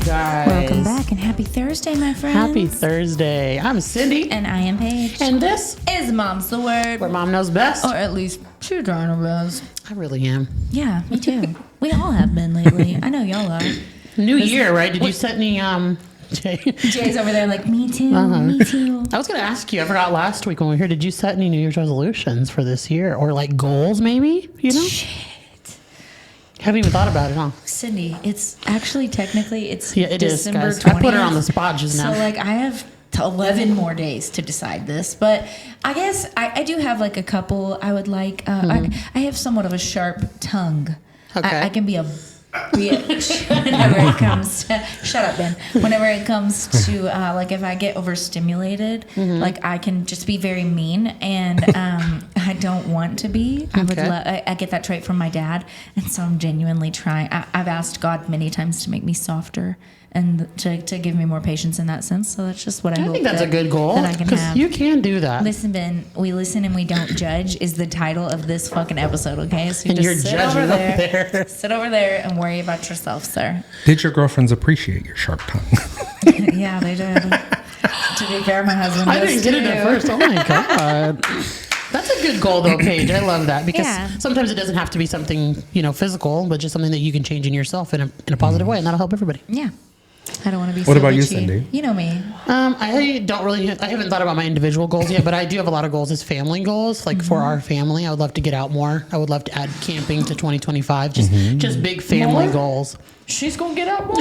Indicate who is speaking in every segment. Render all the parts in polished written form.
Speaker 1: guys.
Speaker 2: Welcome back and happy Thursday, my friends.
Speaker 1: Happy Thursday. I'm Cindy.
Speaker 2: And I am Paige.
Speaker 1: And this
Speaker 2: is Mom's the Word.
Speaker 1: where Mom knows best.
Speaker 2: Or at least she's trying her best.
Speaker 1: I really am.
Speaker 2: Yeah, me too. We all have been lately. I know y'all are.
Speaker 1: New year, right? Did you set any Jay?
Speaker 2: Jay's over there like, me too, me too.
Speaker 1: I was going to ask you, I forgot last week when we were here, did you set any New Year's resolutions for this year? Or like goals maybe, you know?
Speaker 2: Shit.
Speaker 1: Haven't even thought about it, huh?
Speaker 2: Cindy, it's actually technically it's
Speaker 1: December
Speaker 2: December 20th.
Speaker 1: I put her on the spot just now.
Speaker 2: So like I have 11 more days to decide this, but I guess I do have like a couple. I would like I have somewhat of a sharp tongue.
Speaker 1: Okay.
Speaker 2: I can be a bitch whenever it comes to, shut up, Ben. Whenever it comes to like if I get overstimulated, like I can just be very mean, and I don't want to be. I get that trait from my dad, and so I'm genuinely trying. I've asked God many times to make me softer and to give me more patience in that sense. So that's just what I hope.
Speaker 1: I think that's a good goal.
Speaker 2: That I can have.
Speaker 1: You can do that.
Speaker 2: Listen, Ben, we listen and we don't judge is the title of this fucking episode, okay? So
Speaker 1: And
Speaker 2: just
Speaker 1: you're
Speaker 2: sit
Speaker 1: judging
Speaker 2: over
Speaker 1: up
Speaker 2: there.
Speaker 1: there.
Speaker 2: Sit over there and worry about yourself, sir.
Speaker 3: Did your girlfriends appreciate your sharp tongue?
Speaker 2: Yeah, they did. To be fair, my husband
Speaker 1: I
Speaker 2: does
Speaker 1: didn't get it at
Speaker 2: too.
Speaker 1: first. Oh my God. That's a good goal though, Paige. I love that because
Speaker 2: Yeah.
Speaker 1: sometimes it doesn't have to be something, physical, but just something that you can change in yourself in a positive way, and that'll help everybody.
Speaker 2: Yeah. I don't want to be
Speaker 3: What
Speaker 2: so
Speaker 3: about you,
Speaker 2: bitchy.
Speaker 3: Cindy?
Speaker 2: You know me.
Speaker 1: I haven't thought about my individual goals yet, but I do have a lot of goals as family goals. Like for our family, I would love to get out more. I would love to add camping to 2025. Just big family goals.
Speaker 2: She's going to get out more.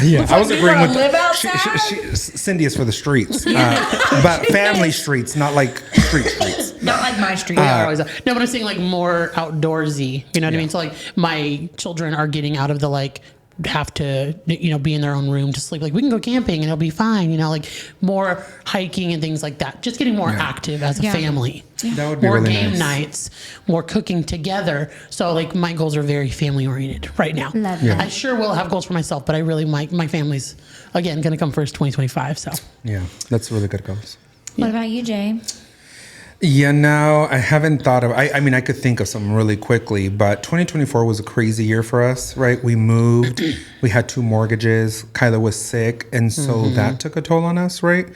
Speaker 3: Yeah, I was
Speaker 2: you
Speaker 3: agreeing
Speaker 2: wanna
Speaker 3: with
Speaker 2: live outside?
Speaker 3: Cindy is for the streets, but family streets, not like streets.
Speaker 2: Not like my street.
Speaker 1: No, but I'm saying like more outdoorsy. You know what I mean? So like my children are getting out of the have to be in their own room to sleep. Like we can go camping and it'll be fine. Like more hiking and things like that. Just getting more active as a family.
Speaker 3: That would be
Speaker 1: More
Speaker 3: really
Speaker 1: game
Speaker 3: nice.
Speaker 1: nights, more cooking together. So like my goals are very family oriented right now.
Speaker 2: Love that.
Speaker 1: I sure will have goals for myself, but I really my family's again going to come first 2025. So
Speaker 3: Yeah, that's really good goals.
Speaker 2: What about you, Jay?
Speaker 3: Yeah, no, I haven't thought of. I mean, I could think of something really quickly, but 2024 was a crazy year for us, right? We moved, we had 2 mortgages. Kyla was sick, and so that took a toll on us, right?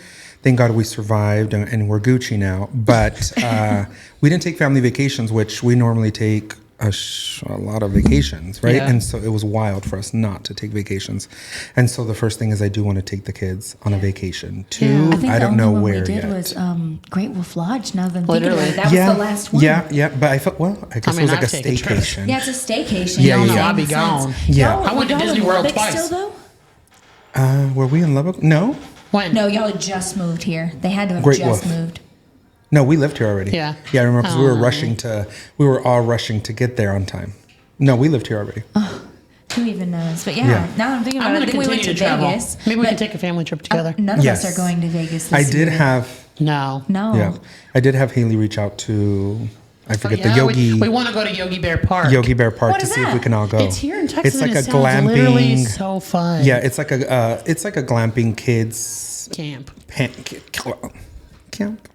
Speaker 3: Thank God we survived, and we're Gucci now. But we didn't take family vacations, which we normally take a lot of vacations, right?
Speaker 1: Yeah.
Speaker 3: And so it was wild for us not to take vacations. And so the first thing is I do want to take the kids on a vacation to,
Speaker 2: I
Speaker 3: don't know where
Speaker 2: we did
Speaker 3: yet.
Speaker 2: was Great Wolf Lodge. Now that I'm thinking about
Speaker 1: Literally.
Speaker 2: it, that was the last one.
Speaker 3: Yeah, but I felt, I guess it was like a
Speaker 1: I've taken trips.
Speaker 3: staycation.
Speaker 2: Yeah, it's a staycation.
Speaker 3: Yeah,
Speaker 2: in
Speaker 3: yeah.
Speaker 2: the
Speaker 1: I'll be
Speaker 2: same
Speaker 1: gone.
Speaker 2: sense.
Speaker 3: Yeah.
Speaker 2: Y'all-
Speaker 1: I went to
Speaker 2: y'all
Speaker 1: Disney
Speaker 2: in
Speaker 1: World
Speaker 2: Lubbock
Speaker 1: twice.
Speaker 2: Still, though?
Speaker 3: Were we in Lubbock? No.
Speaker 1: when?
Speaker 2: No, y'all had just moved here. They had to have
Speaker 3: Great
Speaker 2: just
Speaker 3: Wolf.
Speaker 2: moved.
Speaker 3: No, we lived here already.
Speaker 1: Yeah.
Speaker 3: Yeah, I remember because we were all rushing to get there on time. No, we lived here already.
Speaker 2: Who even knows? But yeah,
Speaker 3: Yeah.
Speaker 2: now that I'm thinking
Speaker 1: I'm
Speaker 2: about
Speaker 1: going
Speaker 2: it, I
Speaker 1: to
Speaker 2: think we went
Speaker 1: continue
Speaker 2: to
Speaker 1: to travel.
Speaker 2: Vegas.
Speaker 1: Maybe we
Speaker 2: but,
Speaker 1: can take a family trip together.
Speaker 2: None of
Speaker 3: Yes.
Speaker 2: us are going to Vegas
Speaker 3: I
Speaker 2: this
Speaker 3: did
Speaker 2: year.
Speaker 3: have,
Speaker 1: No.
Speaker 2: No.
Speaker 3: yeah, I did have Haley reach out to, I forget the
Speaker 1: Yeah,
Speaker 3: Yogi
Speaker 1: We want to go to Yogi Bear Park.
Speaker 3: Bear Park
Speaker 2: What
Speaker 3: to
Speaker 2: is
Speaker 3: see if
Speaker 2: that?
Speaker 3: we can all go.
Speaker 1: It's here in Texas.
Speaker 3: It's like
Speaker 1: and
Speaker 3: a
Speaker 1: it sounds literally
Speaker 3: glamping.
Speaker 1: so fun.
Speaker 3: Yeah, it's like a glamping kids
Speaker 1: Camp.
Speaker 3: camp.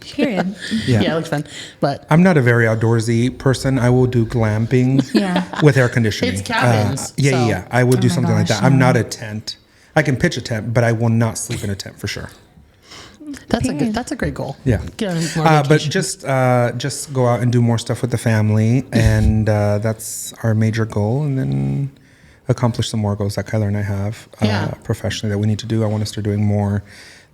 Speaker 2: Period.
Speaker 1: Yeah, it looks fun. But
Speaker 3: I'm not a very outdoorsy person. I will do glamping
Speaker 2: Yeah.
Speaker 3: with air conditioning.
Speaker 1: It's cabins,
Speaker 3: Yeah.
Speaker 1: so-
Speaker 3: I would do
Speaker 2: my
Speaker 3: something like
Speaker 2: gosh,
Speaker 3: that. I'm
Speaker 2: no.
Speaker 3: not a tent. I can pitch a tent, but I will not sleep in a tent for sure.
Speaker 1: that's a great goal.
Speaker 3: Yeah.
Speaker 1: Get on more
Speaker 3: But
Speaker 1: vacation.
Speaker 3: just go out and do more stuff with the family, and that's our major goal. And then accomplish some more goals that Kyler and I have professionally that we need to do. I want to start doing more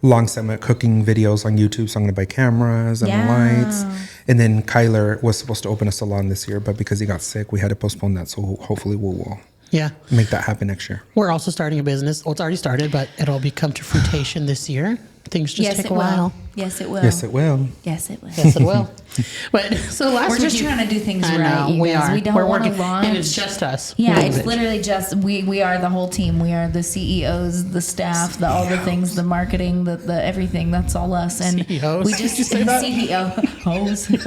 Speaker 3: long segment cooking videos on YouTube, so I'm going to buy cameras and lights. And then Kyler was supposed to open a salon this year, but because he got sick, we had to postpone that. So hopefully we'll make that happen next year.
Speaker 1: We're also starting a business. Well, it's already started, but it'll become to fruition this year. Things just
Speaker 2: Yes,
Speaker 1: take
Speaker 2: it
Speaker 1: a while.
Speaker 2: will. Yes, it will.
Speaker 3: Yes, it will.
Speaker 2: Yes, it will.
Speaker 1: Yes, it will. But so last
Speaker 2: We're
Speaker 1: week
Speaker 2: just trying to do things
Speaker 1: I
Speaker 2: right,
Speaker 1: know,
Speaker 2: you
Speaker 1: we
Speaker 2: guys.
Speaker 1: are.
Speaker 2: We don't
Speaker 1: We're
Speaker 2: want to
Speaker 1: working,
Speaker 2: launch.
Speaker 1: and it's just us.
Speaker 2: Yeah,
Speaker 1: Little
Speaker 2: it's
Speaker 1: bit.
Speaker 2: literally just we are the whole team. We are the CEOs, the staff, all the things, the marketing, the everything. That's all us. And
Speaker 1: CEOs?
Speaker 2: we just
Speaker 1: Did you say that?
Speaker 2: CEOs.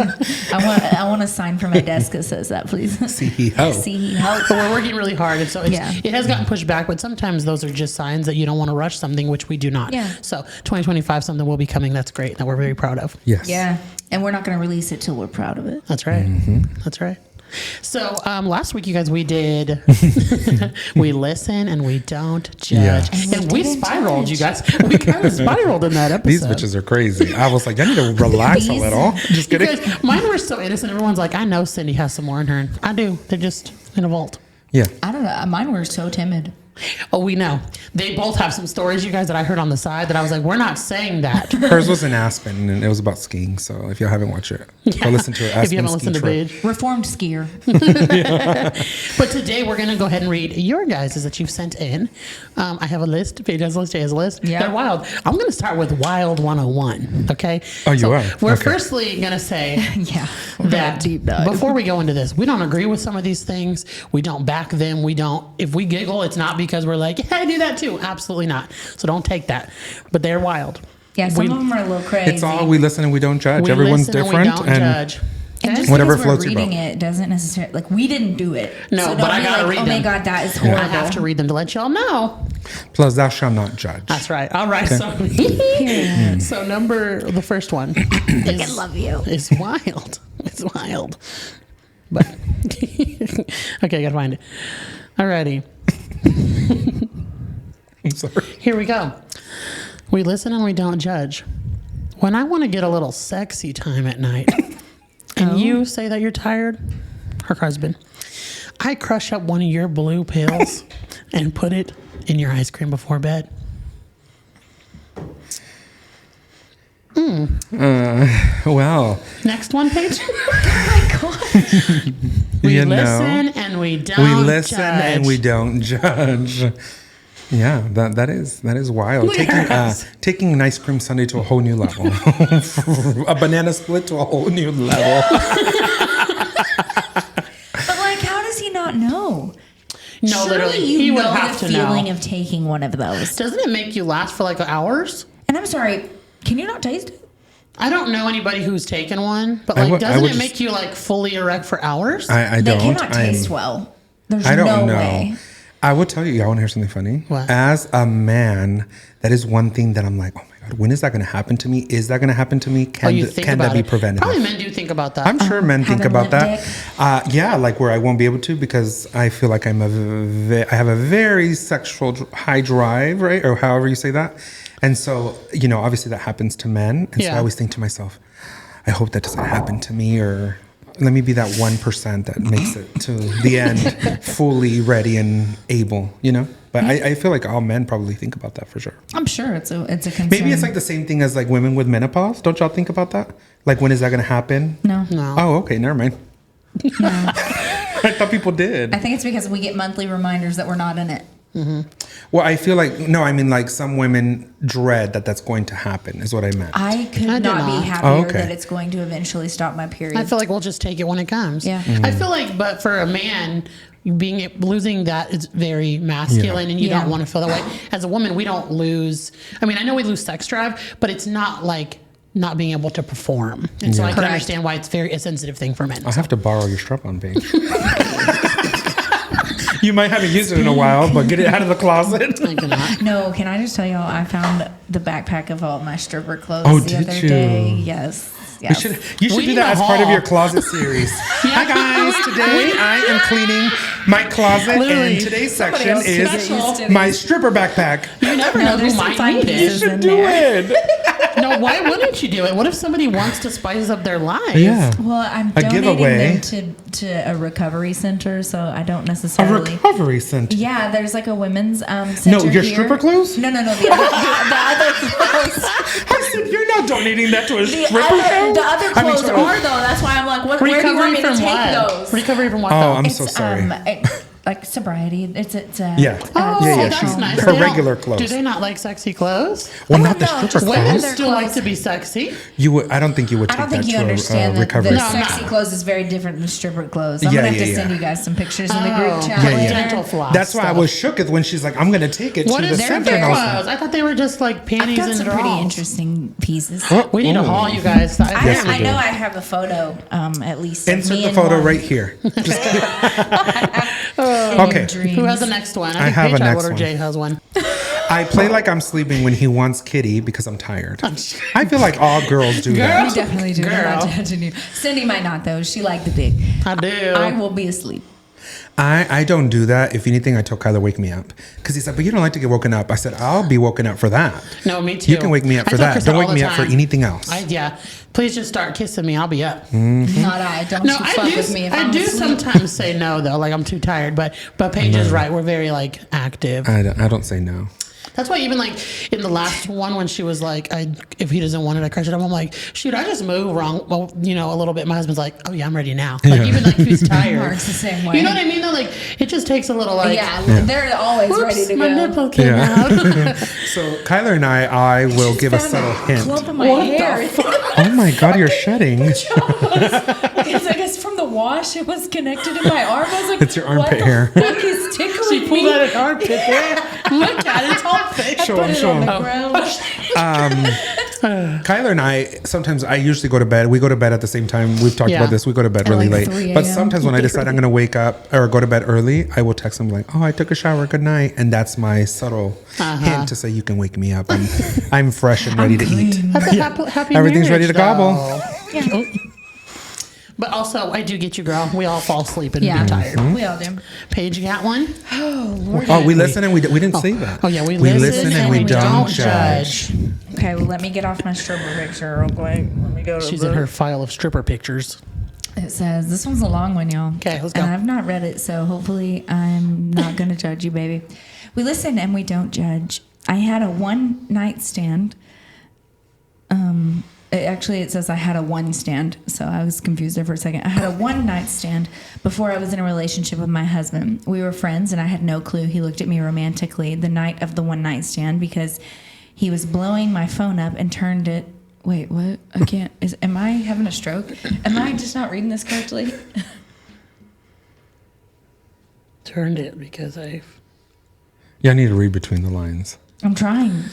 Speaker 2: I want a sign for my desk that says that, please.
Speaker 3: CEO.
Speaker 2: CEO.
Speaker 1: But we're working really hard, and so
Speaker 2: Yeah.
Speaker 1: it has gotten pushed back. But sometimes those are just signs that you don't want to rush something, which we do not.
Speaker 2: Yeah.
Speaker 1: So 2025, something will be coming. That's great. That we're very proud of.
Speaker 3: Yes.
Speaker 2: Yeah, and we're not going to release it till we're proud of it.
Speaker 1: That's right. That's right. So last week, you guys, we did we listen and we don't judge,
Speaker 3: Yeah.
Speaker 1: and we spiraled. You guys, we kind of spiraled in that episode.
Speaker 3: These bitches are crazy. I was like, I need to relax a little. Just
Speaker 1: You
Speaker 3: kidding.
Speaker 1: guys, mine were so innocent. Everyone's like, I know Cindy has some more in her. I do. They're just in a vault.
Speaker 3: Yeah.
Speaker 2: I don't know. Mine were so timid.
Speaker 1: Oh, we know. They both have some stories, you guys, that I heard on the side that I was like, we're not saying that.
Speaker 3: Hers was in Aspen, and it was about skiing. So if y'all haven't watched it, go listen to it. Aspen
Speaker 1: If you haven't
Speaker 3: ski
Speaker 1: listened to
Speaker 3: trip.
Speaker 1: Paige.
Speaker 2: Reformed skier.
Speaker 1: But today we're going to go ahead and read your guys' that you've sent in. I have a list. Paige has a list. Jay has a list.
Speaker 2: Yeah.
Speaker 1: They're wild. I'm going to start with Wild 101. Okay.
Speaker 3: Oh, you are?
Speaker 1: We're
Speaker 3: Okay.
Speaker 1: firstly going to say
Speaker 2: Yeah.
Speaker 1: that
Speaker 2: Deep dive.
Speaker 1: before we go into this, we don't agree with some of these things. We don't back them. We don't. If we giggle, it's not because we're like, yeah, I do that too. Absolutely not. So don't take that. But they're wild.
Speaker 2: Yeah, some
Speaker 1: We-
Speaker 2: of them are a little crazy.
Speaker 3: It's all we listen and we don't judge.
Speaker 1: We
Speaker 3: Everyone's
Speaker 1: listen and
Speaker 3: different.
Speaker 1: we don't judge.
Speaker 2: And
Speaker 1: Okay?
Speaker 2: just
Speaker 3: Whatever
Speaker 2: because we're
Speaker 3: floats your
Speaker 2: reading
Speaker 3: boat.
Speaker 2: it doesn't necessarily, like, we didn't do it.
Speaker 1: No,
Speaker 2: so don't
Speaker 1: but I
Speaker 2: be
Speaker 1: gotta
Speaker 2: like,
Speaker 1: read
Speaker 2: oh my
Speaker 1: them.
Speaker 2: God, that is
Speaker 1: I
Speaker 2: horrible.
Speaker 1: have to read them to let y'all know.
Speaker 3: Plus, thou shalt not judge.
Speaker 1: That's right. All right.
Speaker 2: Period.
Speaker 1: So the first one
Speaker 2: I
Speaker 1: is,
Speaker 2: love you.
Speaker 1: is wild. It's wild. But okay, I gotta find it. Alrighty.
Speaker 3: I'm sorry.
Speaker 1: Here we go. We listen and we don't judge. When I want to get a little sexy time at night, and you say that you're tired, her husband, I crush up one of your blue pills and put it in your ice cream before bed.
Speaker 3: Well,
Speaker 1: Next one, Paige.
Speaker 2: Oh my God.
Speaker 1: We
Speaker 3: you know,
Speaker 1: listen and we don't
Speaker 3: we listen
Speaker 1: judge.
Speaker 3: and we don't judge. Yeah, that is wild.
Speaker 1: Yes.
Speaker 3: Taking an ice cream sundae to a whole new level. A banana split to a whole new level.
Speaker 2: But, like, how does he not know?
Speaker 1: No,
Speaker 2: Surely
Speaker 1: literally,
Speaker 2: you
Speaker 1: he would
Speaker 2: know
Speaker 1: have
Speaker 2: the
Speaker 1: to
Speaker 2: feeling
Speaker 1: know.
Speaker 2: of taking one of those.
Speaker 1: Doesn't it make you last for like hours?
Speaker 2: And I'm sorry, can you not taste it?
Speaker 1: I don't know anybody who's taken one, but
Speaker 3: I
Speaker 1: like,
Speaker 3: would- I
Speaker 1: doesn't
Speaker 3: would
Speaker 1: it make you like fully erect for hours?
Speaker 3: I
Speaker 2: They
Speaker 3: don't.
Speaker 2: cannot taste well. There's
Speaker 3: I don't
Speaker 2: no
Speaker 3: know.
Speaker 2: way.
Speaker 3: I will tell you, y'all want to hear something funny?
Speaker 1: What?
Speaker 3: As a man, that is one thing that I'm like, oh my God, when is that going to happen to me? Is that going to happen to me? Can,
Speaker 1: you think
Speaker 3: can that
Speaker 1: about
Speaker 3: be
Speaker 1: it.
Speaker 3: prevented?
Speaker 1: Probably men do think about that.
Speaker 3: I'm sure men think
Speaker 2: having
Speaker 3: about
Speaker 2: limp
Speaker 3: that. Yeah, like where I won't be able to because I feel like I have a very sexual high drive, right? Or however you say that. And so, obviously that happens to men. And so
Speaker 1: Yeah.
Speaker 3: I always think to myself, I hope that doesn't happen to me, or let me be that 1% that makes it to the end fully ready and able, But I feel like all men probably think about that for sure.
Speaker 2: I'm sure it's a concern.
Speaker 3: Maybe it's like the same thing as like women with menopause. Don't y'all think about that? Like, when is that going to happen?
Speaker 2: No.
Speaker 3: Oh, okay. Never mind. I thought people did.
Speaker 2: I think it's because we get monthly reminders that we're not in it.
Speaker 3: Well, I feel like, no, I mean, like some women dread that that's going to happen is what I meant.
Speaker 2: I could
Speaker 1: I do
Speaker 2: not
Speaker 1: not.
Speaker 2: be happier
Speaker 3: Oh, okay.
Speaker 2: that it's going to eventually stop my period.
Speaker 1: I feel like we'll just take it when it comes.
Speaker 2: Yeah.
Speaker 1: I feel like, but for a man, losing that is very masculine, and you
Speaker 2: Yeah.
Speaker 1: don't want to feel that way. As a woman, we don't lose. I mean, I know we lose sex drive, but it's not like not being able to perform. And so I can
Speaker 2: Correct.
Speaker 1: understand why it's a sensitive thing for men.
Speaker 3: I'll have to borrow your strap-on page. You might haven't used it in a while, but get it out of the closet.
Speaker 1: I cannot.
Speaker 2: No, can I just tell y'all, I found the backpack of all my stripper clothes
Speaker 3: Oh,
Speaker 2: the
Speaker 3: did
Speaker 2: other
Speaker 3: you?
Speaker 2: day. Yes.
Speaker 3: You should do
Speaker 1: need
Speaker 3: that
Speaker 1: a
Speaker 3: as part of
Speaker 1: haul.
Speaker 3: your closet series. Hi guys, today I am cleaning my closet,
Speaker 1: Literally.
Speaker 3: and today's
Speaker 2: Somebody
Speaker 3: section
Speaker 2: else should get
Speaker 3: is
Speaker 2: used to
Speaker 3: my
Speaker 2: these.
Speaker 3: stripper backpack.
Speaker 1: You never
Speaker 2: No,
Speaker 1: know
Speaker 2: there's
Speaker 1: who
Speaker 2: some
Speaker 1: might
Speaker 2: fun
Speaker 1: need
Speaker 2: pieces.
Speaker 1: it.
Speaker 2: in
Speaker 3: Do
Speaker 2: there.
Speaker 3: it.
Speaker 1: No, why wouldn't you do it? What if somebody wants to spice up their life?
Speaker 3: Yeah.
Speaker 2: Well, I'm
Speaker 3: A
Speaker 2: donating
Speaker 3: giveaway.
Speaker 2: them to a recovery center, so I don't
Speaker 3: A
Speaker 2: necessarily.
Speaker 3: recovery center.
Speaker 2: Yeah, there's like a women's center.
Speaker 3: No, your
Speaker 2: here.
Speaker 3: stripper clothes?
Speaker 2: No, the other, the other clothes.
Speaker 3: I said you're not donating that to a
Speaker 2: The
Speaker 3: stripper
Speaker 2: other, the
Speaker 3: show?
Speaker 2: other
Speaker 3: I mean,
Speaker 2: clothes
Speaker 3: sorry.
Speaker 2: are though. That's why I'm like, where do you want me to
Speaker 1: from
Speaker 2: take
Speaker 1: what?
Speaker 2: those?
Speaker 1: Recovery from what?
Speaker 3: Oh,
Speaker 1: though?
Speaker 3: I'm so sorry.
Speaker 2: Like sobriety. It's
Speaker 3: Yeah.
Speaker 1: Oh,
Speaker 3: Yeah, yeah,
Speaker 1: that's
Speaker 3: she's-
Speaker 1: nice.
Speaker 3: her
Speaker 1: They don't-
Speaker 3: regular clothes.
Speaker 1: Do they not like sexy clothes?
Speaker 3: Well,
Speaker 2: Oh,
Speaker 3: not the
Speaker 2: no,
Speaker 3: stripper
Speaker 2: just
Speaker 1: Women
Speaker 3: clothes.
Speaker 2: their
Speaker 1: still like
Speaker 2: clothes.
Speaker 1: to be sexy.
Speaker 3: You would. I don't think you would
Speaker 2: I
Speaker 3: take
Speaker 2: don't think
Speaker 3: that
Speaker 2: you
Speaker 3: to
Speaker 2: understand
Speaker 3: a
Speaker 2: that
Speaker 3: recovery.
Speaker 2: the
Speaker 1: No, I'm
Speaker 2: sexy
Speaker 1: not.
Speaker 2: clothes is very different than stripper clothes. I'm
Speaker 3: Yeah,
Speaker 2: gonna have
Speaker 3: yeah,
Speaker 2: to
Speaker 3: yeah.
Speaker 2: send you guys some pictures in the
Speaker 1: Oh,
Speaker 2: group chat
Speaker 3: Yeah,
Speaker 2: later.
Speaker 3: yeah.
Speaker 1: dental floss.
Speaker 3: That's why I
Speaker 1: stuff.
Speaker 3: was shook when she's like, "I'm gonna take it
Speaker 1: What
Speaker 3: to the
Speaker 1: is
Speaker 2: They're
Speaker 3: center."
Speaker 1: their
Speaker 3: And I was
Speaker 1: clothes? I thought they were just like
Speaker 2: I've
Speaker 1: panties
Speaker 2: got
Speaker 1: and
Speaker 2: some pretty
Speaker 1: drawers.
Speaker 2: interesting pieces.
Speaker 3: like,
Speaker 1: We need a
Speaker 3: "Oh,
Speaker 1: haul, you guys.
Speaker 3: Yes, we
Speaker 2: I
Speaker 3: do.
Speaker 2: know I have a photo, at least. of
Speaker 3: Insert
Speaker 2: me
Speaker 3: the
Speaker 2: and
Speaker 3: photo
Speaker 2: one
Speaker 3: right here. Just kidding.
Speaker 2: in your
Speaker 3: Okay.
Speaker 2: dreams.
Speaker 1: Who has the next one?
Speaker 3: I have
Speaker 1: Paige
Speaker 3: a
Speaker 1: has
Speaker 3: next
Speaker 1: one or
Speaker 3: one.
Speaker 1: Jay has one.
Speaker 3: I play like I'm sleeping when he wants kitty because I'm tired. I feel like all girls do that.
Speaker 2: We definitely do. I'm not judging you. Cindy might not though. She liked the big.
Speaker 1: I do.
Speaker 2: I will be asleep.
Speaker 3: I don't do that. If anything, I tell Kyler, wake me up. Because he's like, but you don't like to get woken up. I said, I'll be woken up for that.
Speaker 1: No, me too.
Speaker 3: You can wake me up for that. Don't wake me up for anything else.
Speaker 1: Yeah. Please just start kissing me. I'll be up.
Speaker 3: Mm-hmm.
Speaker 2: Not I. Don't you fuck with me if I'm
Speaker 1: I do
Speaker 2: asleep.
Speaker 1: sometimes say no, though. Like, I'm too tired. But Paige is right. We're very, like, active.
Speaker 3: I don't say no.
Speaker 1: That's why even like in the last one when she was like, if he doesn't want it, I crush it up. I'm like, shoot, I just move wrong. Well, a little bit. My husband's like, oh yeah, I'm ready now. Like even like if he's tired.
Speaker 2: Mark's the same way.
Speaker 1: You know what I mean? Though, like it just takes a little like.
Speaker 2: Yeah, they're always ready to
Speaker 1: my
Speaker 2: go.
Speaker 1: nipple came out.
Speaker 3: So Kyler and I will give a subtle hint.
Speaker 2: Clump in my hair.
Speaker 3: Oh my God, you're shedding.
Speaker 2: I guess from the wash, it was connected in my arm. I was like,
Speaker 3: It's your armpit hair.
Speaker 2: What the fuck is tickling
Speaker 1: She
Speaker 2: me?
Speaker 1: pulled out an armpit hair. Look at it, it's all fake.
Speaker 3: Show him, show him. Kyler and I, sometimes I usually go to bed. We go to bed at the same time. We've talked about this. We go to bed really
Speaker 2: like
Speaker 3: late.
Speaker 2: 3
Speaker 3: But
Speaker 2: a.m.
Speaker 3: sometimes when I decide I'm going to wake up or go to bed early, I will text him like, oh, I took a shower. Good night. And that's my subtle hint to say you can wake me up. I'm fresh and ready to eat.
Speaker 1: That's a happy
Speaker 3: Everything's ready to
Speaker 1: marriage,
Speaker 3: gobble.
Speaker 1: though.
Speaker 2: Yeah.
Speaker 1: But also, I do get you, girl. We all fall asleep and
Speaker 2: Yeah,
Speaker 1: be tired.
Speaker 2: we all do.
Speaker 1: Paige, you got one?
Speaker 3: Oh, we listen and we didn't say that.
Speaker 1: Oh, yeah, we
Speaker 3: listen and we don't judge.
Speaker 2: Okay, well, let me get off my stripper picture real quick. Let me go to
Speaker 1: She's in her file of stripper pictures.
Speaker 2: It says, this one's a long one, y'all.
Speaker 1: Okay, let's go.
Speaker 2: And I've not read it, so hopefully I'm not going to judge you, baby. We listen and we don't judge. I had a one-night stand. It says I had a one stand, so I was confused there for a second. I had a one-night stand before I was in a relationship with my husband. We were friends, and I had no clue he looked at me romantically the night of the one-night stand because he was blowing my phone up and turned it. Wait, what? I can't. Am I having a stroke? Am I just not reading this correctly?
Speaker 1: Turned it because
Speaker 3: Yeah, I need to read between the lines.
Speaker 2: I'm trying.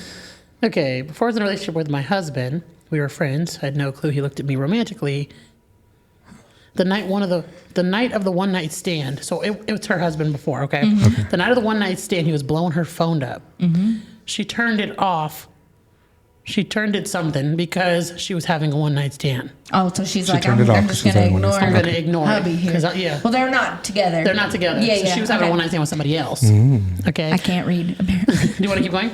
Speaker 1: Okay, before I was in a relationship with my husband, we were friends. I had no clue he looked at me romantically. The night of the one night stand. So it was her husband before, okay?
Speaker 2: Mm-hmm.
Speaker 3: Okay.
Speaker 1: The night of the one night stand, he was blowing her phone up. Mm-hmm. She turned it off. She turned it something because she was having a one night stand.
Speaker 2: Oh, so she's like,
Speaker 3: turned it off
Speaker 2: I'm
Speaker 3: 'cause
Speaker 2: just
Speaker 3: she's
Speaker 2: going to
Speaker 3: having one
Speaker 2: ignore.
Speaker 3: night
Speaker 1: I'm going to ignore
Speaker 2: hubby
Speaker 1: it.
Speaker 2: here.
Speaker 1: 'Cause yeah.
Speaker 2: Well, they're not together.
Speaker 1: They're not together.
Speaker 2: Yeah,
Speaker 1: So
Speaker 2: yeah.
Speaker 1: she was having a
Speaker 2: Okay.
Speaker 1: one night stand with somebody else. Okay.
Speaker 2: I can't read, apparently.
Speaker 1: Do you want to keep going?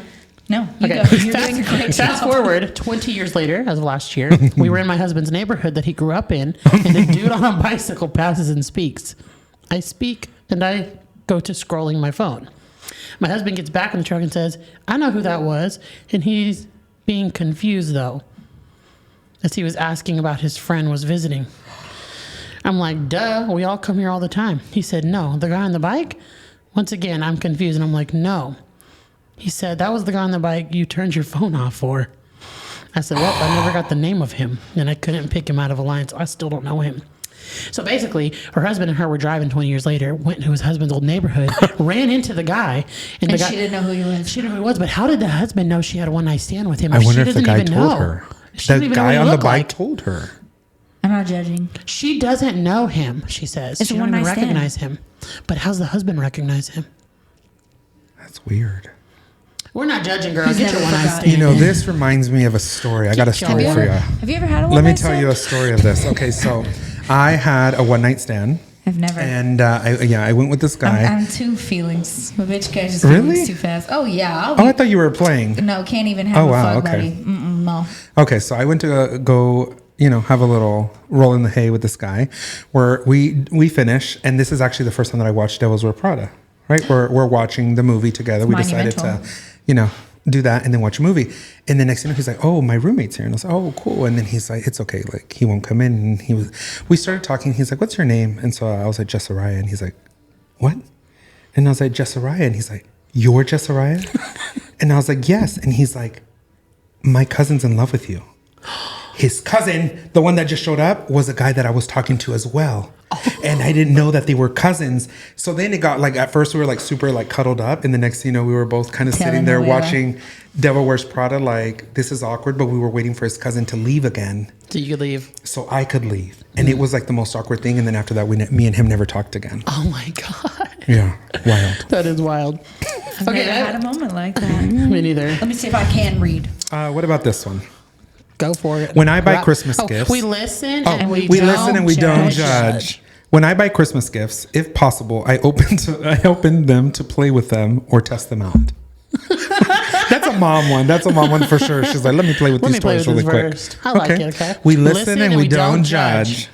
Speaker 2: No, you
Speaker 1: Okay.
Speaker 2: go. You're doing a great
Speaker 1: Fast
Speaker 2: job.
Speaker 1: forward 20 years later, as of last year, we were in my husband's neighborhood that he grew up in, and a dude on a bicycle passes and speaks. I speak, and I go to scrolling my phone. My husband gets back in the truck and says, I know who that was, and he's being confused, though, as he was asking about his friend was visiting. I'm like, duh, we all come here all the time. He said, no, the guy on the bike? Once again, I'm confused, and I'm like, no. He said, that was the guy on the bike you turned your phone off for. I said, well, I never got the name of him, and I couldn't pick him out of a line, so I still don't know him. So basically, her husband and her were driving 20 years later, went to his husband's old neighborhood, ran into the guy.
Speaker 2: And
Speaker 1: the guy,
Speaker 2: she didn't know who he was.
Speaker 1: She didn't know who he was, but how did the husband know she had a one-night stand with him?
Speaker 3: I wonder if the
Speaker 1: she
Speaker 3: guy
Speaker 1: doesn't even
Speaker 3: told
Speaker 1: know?
Speaker 3: her.
Speaker 1: She doesn't
Speaker 3: The
Speaker 1: even know what
Speaker 3: guy
Speaker 1: he
Speaker 3: on the
Speaker 1: looked
Speaker 3: bike
Speaker 1: like.
Speaker 3: told her.
Speaker 2: I'm not judging.
Speaker 1: She doesn't know him, she says.
Speaker 2: It's
Speaker 1: She
Speaker 2: a
Speaker 1: don't even
Speaker 2: one-night stand.
Speaker 1: recognize him. But how's the husband recognize him?
Speaker 3: That's weird.
Speaker 1: We're not judging, girl.
Speaker 2: He's
Speaker 1: Get your
Speaker 2: never
Speaker 1: one-night
Speaker 2: forgot.
Speaker 1: stand.
Speaker 3: You know, this reminds me of a story. I got a story for you.
Speaker 2: Have you ever had a
Speaker 3: Let
Speaker 2: one-night
Speaker 3: me tell
Speaker 2: stand?
Speaker 3: you a story of this. Okay, so I had a one-night stand.
Speaker 2: I've never.
Speaker 3: And I went with this guy.
Speaker 2: I'm too feelings. My bitch catches
Speaker 3: Really?
Speaker 2: feelings too fast. Oh, yeah. I'll
Speaker 3: Oh, I
Speaker 2: be,
Speaker 3: thought you were playing.
Speaker 2: no, can't even have
Speaker 3: Oh,
Speaker 2: a
Speaker 3: wow,
Speaker 2: fuck
Speaker 3: okay.
Speaker 2: buddy. Mm-mm, no.
Speaker 3: Okay, so I went to go, have a little roll in the hay with this guy, where we finish, and this is actually the first time that I watched Devils Wear Prada. Right, we're watching the movie together. We decided to, do that and then watch a movie. And the next thing he's like, "Oh, my roommate's here," and I was like, "Oh, cool." And then he's like, "It's okay, like he won't come in." And we started talking. He's like, "What's your name?" And so I was like, "Jessariah," and he's like, "What?" And I was like, "Jessariah," and he's like, "You're Jessariah?" And I was like, "Yes," and he's like, "My cousin's in love with you." His cousin, the one that just showed up, was a guy that I was talking to as well. And I didn't know that they were cousins. So then it got at first we were super cuddled up. And the next thing you know, we were both kind of sitting there watching Devil Wears Prada. This is awkward, but we were waiting for his cousin to leave again.
Speaker 1: So you could leave.
Speaker 3: So I could leave. And it was the most awkward thing. And then after that, me and him never talked again.
Speaker 1: Oh my God.
Speaker 3: Yeah, wild.
Speaker 1: That is wild.
Speaker 2: I've
Speaker 1: Okay,
Speaker 2: never had a moment like that.
Speaker 1: Me neither.
Speaker 2: Let me see if I can read.
Speaker 3: What about this one?
Speaker 1: Go for it.
Speaker 3: When I buy Christmas gifts.
Speaker 1: We listen and
Speaker 3: we
Speaker 1: we don't
Speaker 3: listen and we don't judge. When I buy Christmas gifts, if possible, I open them to play with them or test them out. That's a mom one. That's a mom one for sure. She's like, let me play with these toys really quick.
Speaker 1: I like it, okay?
Speaker 3: We listen and we don't judge.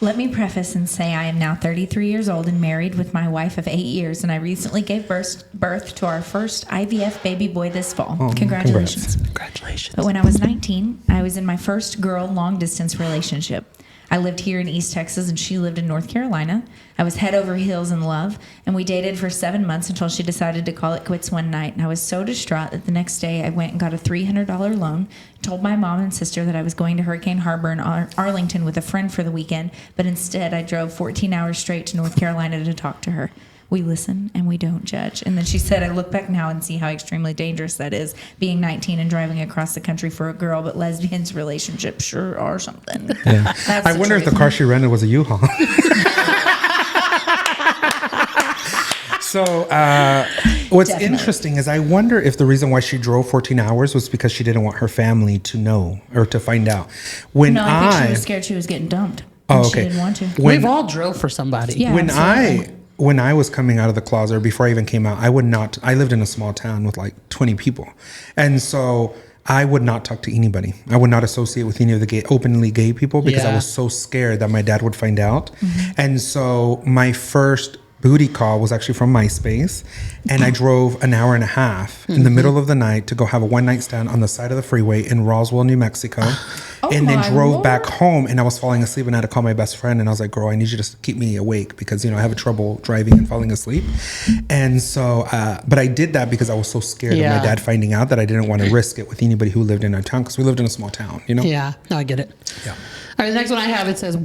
Speaker 2: Let me preface and say I am now 33 years old and married with my wife of 8 years, and I recently gave birth to our first IVF baby boy this fall. Congratulations.
Speaker 1: Congratulations.
Speaker 2: But when I was 19, I was in my first girl long-distance relationship. I lived here in East Texas, and she lived in North Carolina. I was head over heels in love, and we dated for 7 months until she decided to call it quits one night. And I was so distraught that the next day I went and got a $300 loan, told my mom and sister that I was going to Hurricane Harbor in Arlington with a friend for the weekend, but instead I drove 14 hours straight to North Carolina to talk to her. We listen and we don't judge. And then she said, I look back now and see how extremely dangerous that is, being 19 and driving across the country for a girl, but lesbians' relationships sure are something.
Speaker 3: Yeah. I wonder if the car she rented was a U-Haul. So what's interesting is I wonder if the reason why she drove 14 hours was because she didn't want her family to know or to find out.
Speaker 2: I think she was scared she was getting dumped.
Speaker 3: Oh, okay.
Speaker 2: She didn't want to.
Speaker 1: We've all drove for somebody.
Speaker 2: Yeah,
Speaker 3: When I was coming out of the closet, or before I even came out, I lived in a small town with like 20 people. And so I would not talk to anybody. I would not associate with any of the openly gay people because I was so scared that my dad would find out. Mm-hmm. And so my first booty call was actually from MySpace. And I drove an hour and a half in the middle of the night to go have a one-night stand on the side of the freeway in Roswell, New Mexico. And then drove back home, and I was falling asleep, and I had to call my best friend, and I was like, girl, I need you to keep me awake because, I have trouble driving and falling asleep. And so, but I did that because I was so scared of my dad finding out that I didn't want to risk it with anybody who lived in our town because we lived in a small town,
Speaker 1: Yeah, no, I get it.
Speaker 3: Yeah.
Speaker 1: All right, the next one I have, it says,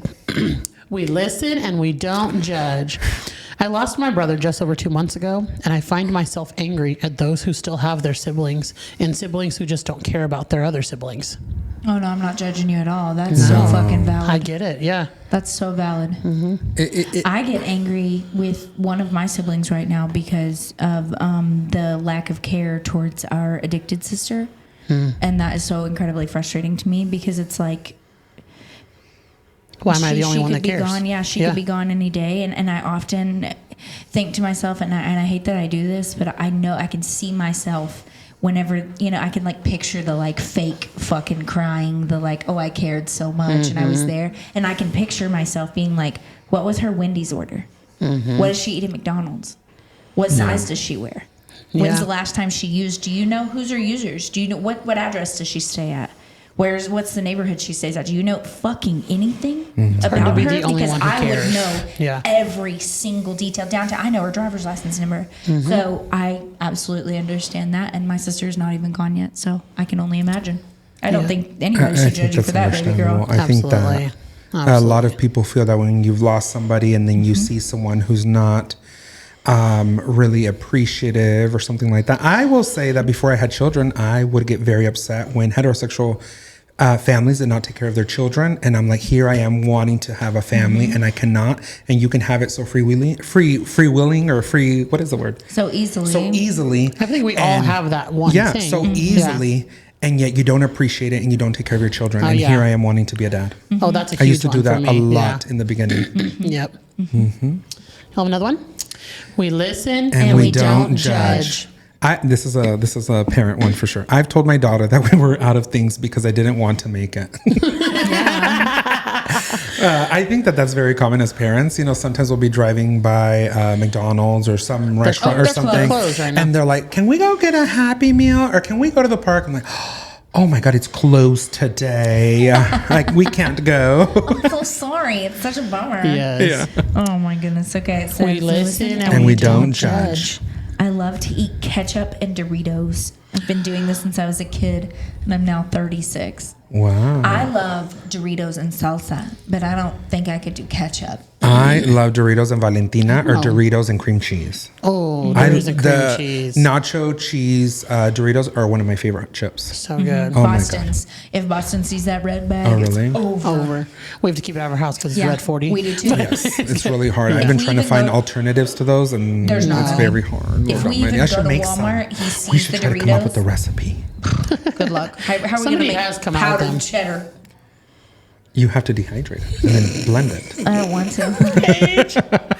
Speaker 1: we listen and we don't judge. I lost my brother just over 2 months ago, and I find myself angry at those who still have their siblings and siblings who just don't care about their other siblings.
Speaker 2: Oh, no, I'm not judging you at all. That's so fucking valid.
Speaker 1: I get it, yeah.
Speaker 2: That's so valid. Mm-hmm. I get angry with one of my siblings right now because of the lack of care towards our addicted sister. And that is so incredibly frustrating to me because it's like,
Speaker 1: why am I the only one that cares?
Speaker 2: She could be gone any day. And I often think to myself, and I hate that I do this, but I know I can see myself whenever, I can picture the fake fucking crying, the I cared so much and I was there. And I can picture myself being like, what was her Wendy's order? What does she eat at McDonald's? What size does she wear? When's the last time she used? Do you know who's her users? Do you know what address does she stay at? What's the neighborhood she stays at? Do you know fucking anything about her? Because I would know every single detail down to I know her driver's license number. So I absolutely understand that. And my sister's not even gone yet, so I can only imagine. I don't think anybody should judge you for that, baby girl.
Speaker 3: I think that a lot of people feel that when you've lost somebody and then you see someone who's not really appreciative or something like that. I will say that before I had children, I would get very upset when heterosexual families did not take care of their children, and I'm like, here I am wanting to have a family and I cannot, and you can have it so what is the word?
Speaker 2: So easily.
Speaker 1: I think we all have that one thing.
Speaker 3: So easily. And yet you don't appreciate it and you don't take care of your children. And here I am wanting to be a dad.
Speaker 1: Oh, that's a huge one.
Speaker 3: I used to do that a lot in the beginning.
Speaker 1: Yep. Have another one? We listen and we don't judge.
Speaker 3: This is a parent one for sure. I've told my daughter that we were out of things because I didn't want to make it. I think that's very common as parents. Sometimes we'll be driving by McDonald's or some restaurant or something, and they're like, "Can we go get a Happy Meal or can we go to the park?" I'm like, "Oh my God, it's closed today. We can't go."
Speaker 2: I'm so sorry. It's such a bummer.
Speaker 1: Yes.
Speaker 2: Yeah. Oh my goodness. Okay. It says,
Speaker 1: we listen
Speaker 3: and we don't judge.
Speaker 2: I love to eat ketchup and Doritos. I've been doing this since I was a kid, and I'm now 36.
Speaker 3: Wow.
Speaker 2: I love Doritos and salsa, but I don't think I could do ketchup.
Speaker 3: I love Doritos and Valentina or Doritos and cream cheese.
Speaker 1: Oh, Doritos and cream cheese.
Speaker 3: Nacho cheese Doritos are one of my favorite chips.
Speaker 1: So good.
Speaker 3: Oh my
Speaker 2: Boston's. If Boston sees that red bag,
Speaker 3: Oh, really?
Speaker 2: it's over.
Speaker 1: We have to keep it out of our house because it's
Speaker 2: Yeah,
Speaker 1: red 40.
Speaker 2: we do too.
Speaker 3: Yes, it's really hard. I've been
Speaker 2: we
Speaker 3: trying to
Speaker 2: even
Speaker 3: find
Speaker 2: go-
Speaker 3: alternatives to those, and
Speaker 2: There's
Speaker 3: it's
Speaker 2: not.
Speaker 3: very hard.
Speaker 2: If we even go to Walmart, he sees
Speaker 3: We should
Speaker 2: the
Speaker 3: try to come up with
Speaker 2: Doritos.
Speaker 3: the recipe.
Speaker 2: Good luck. How are we going to
Speaker 1: Somebody
Speaker 2: make
Speaker 1: has come out with
Speaker 2: powdered
Speaker 1: them.
Speaker 2: cheddar?
Speaker 3: You have to dehydrate it and then blend it.
Speaker 2: I don't want to.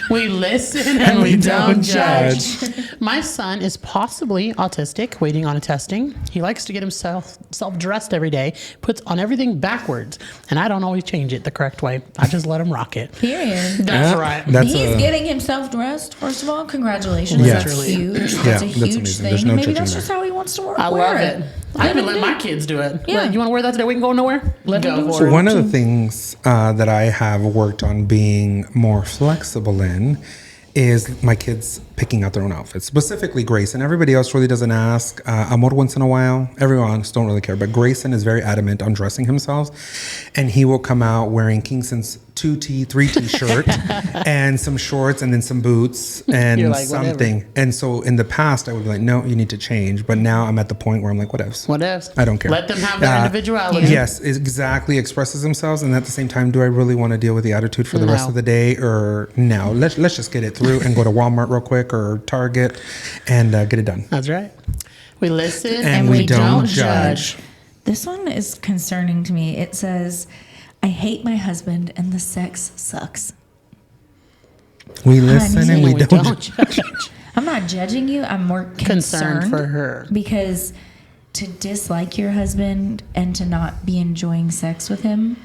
Speaker 1: We listen and we don't judge. My son is possibly autistic, waiting on a testing. He likes to get himself dressed every day, puts on everything backwards, and I don't always change it the correct way. I just let him rock it.
Speaker 2: Period.
Speaker 1: That's right.
Speaker 2: He's getting himself dressed. First of all, congratulations.
Speaker 3: Yes.
Speaker 2: That's
Speaker 1: Literally.
Speaker 2: huge.
Speaker 3: Yeah,
Speaker 2: That's a
Speaker 3: that's
Speaker 2: huge
Speaker 3: amazing.
Speaker 2: thing.
Speaker 3: There's no
Speaker 2: Maybe
Speaker 3: judging
Speaker 2: that's
Speaker 3: there.
Speaker 2: just how he wants to
Speaker 1: I
Speaker 2: wear
Speaker 1: love it. I even let my kids do it.
Speaker 2: Yeah.
Speaker 1: Like, you want to wear that today? We can go nowhere? Let them go for it.
Speaker 3: One of the things that I have worked on being more flexible in is my kids picking out their own outfits, specifically Grayson. Everybody else really doesn't ask. Amor once in a while. Everyone else don't really care. But Grayson is very adamant on dressing himself. And he will come out wearing Kingston's 3T shirt and some shorts and then some boots and
Speaker 1: You're like,
Speaker 3: something.
Speaker 1: whatever.
Speaker 3: And so in the past, I would be like, no, you need to change. But now I'm at the point where I'm like, what else?
Speaker 1: What else?
Speaker 3: I don't care.
Speaker 1: Let them have their individuality.
Speaker 3: Yes, it exactly expresses themselves, and at the same time, do I really want to deal with the attitude for the rest
Speaker 1: No.
Speaker 3: of the day, or no? Let's just get it through and go to Walmart real quick or Target and get it done.
Speaker 1: That's right. We listen
Speaker 3: And we don't judge.
Speaker 2: This one is concerning to me. It says, I hate my husband and the sex sucks.
Speaker 3: We listen and we don't.
Speaker 1: judge.
Speaker 2: I'm not judging you. I'm more
Speaker 1: Concerned for her.
Speaker 2: Because to dislike your husband and to not be enjoying sex with him,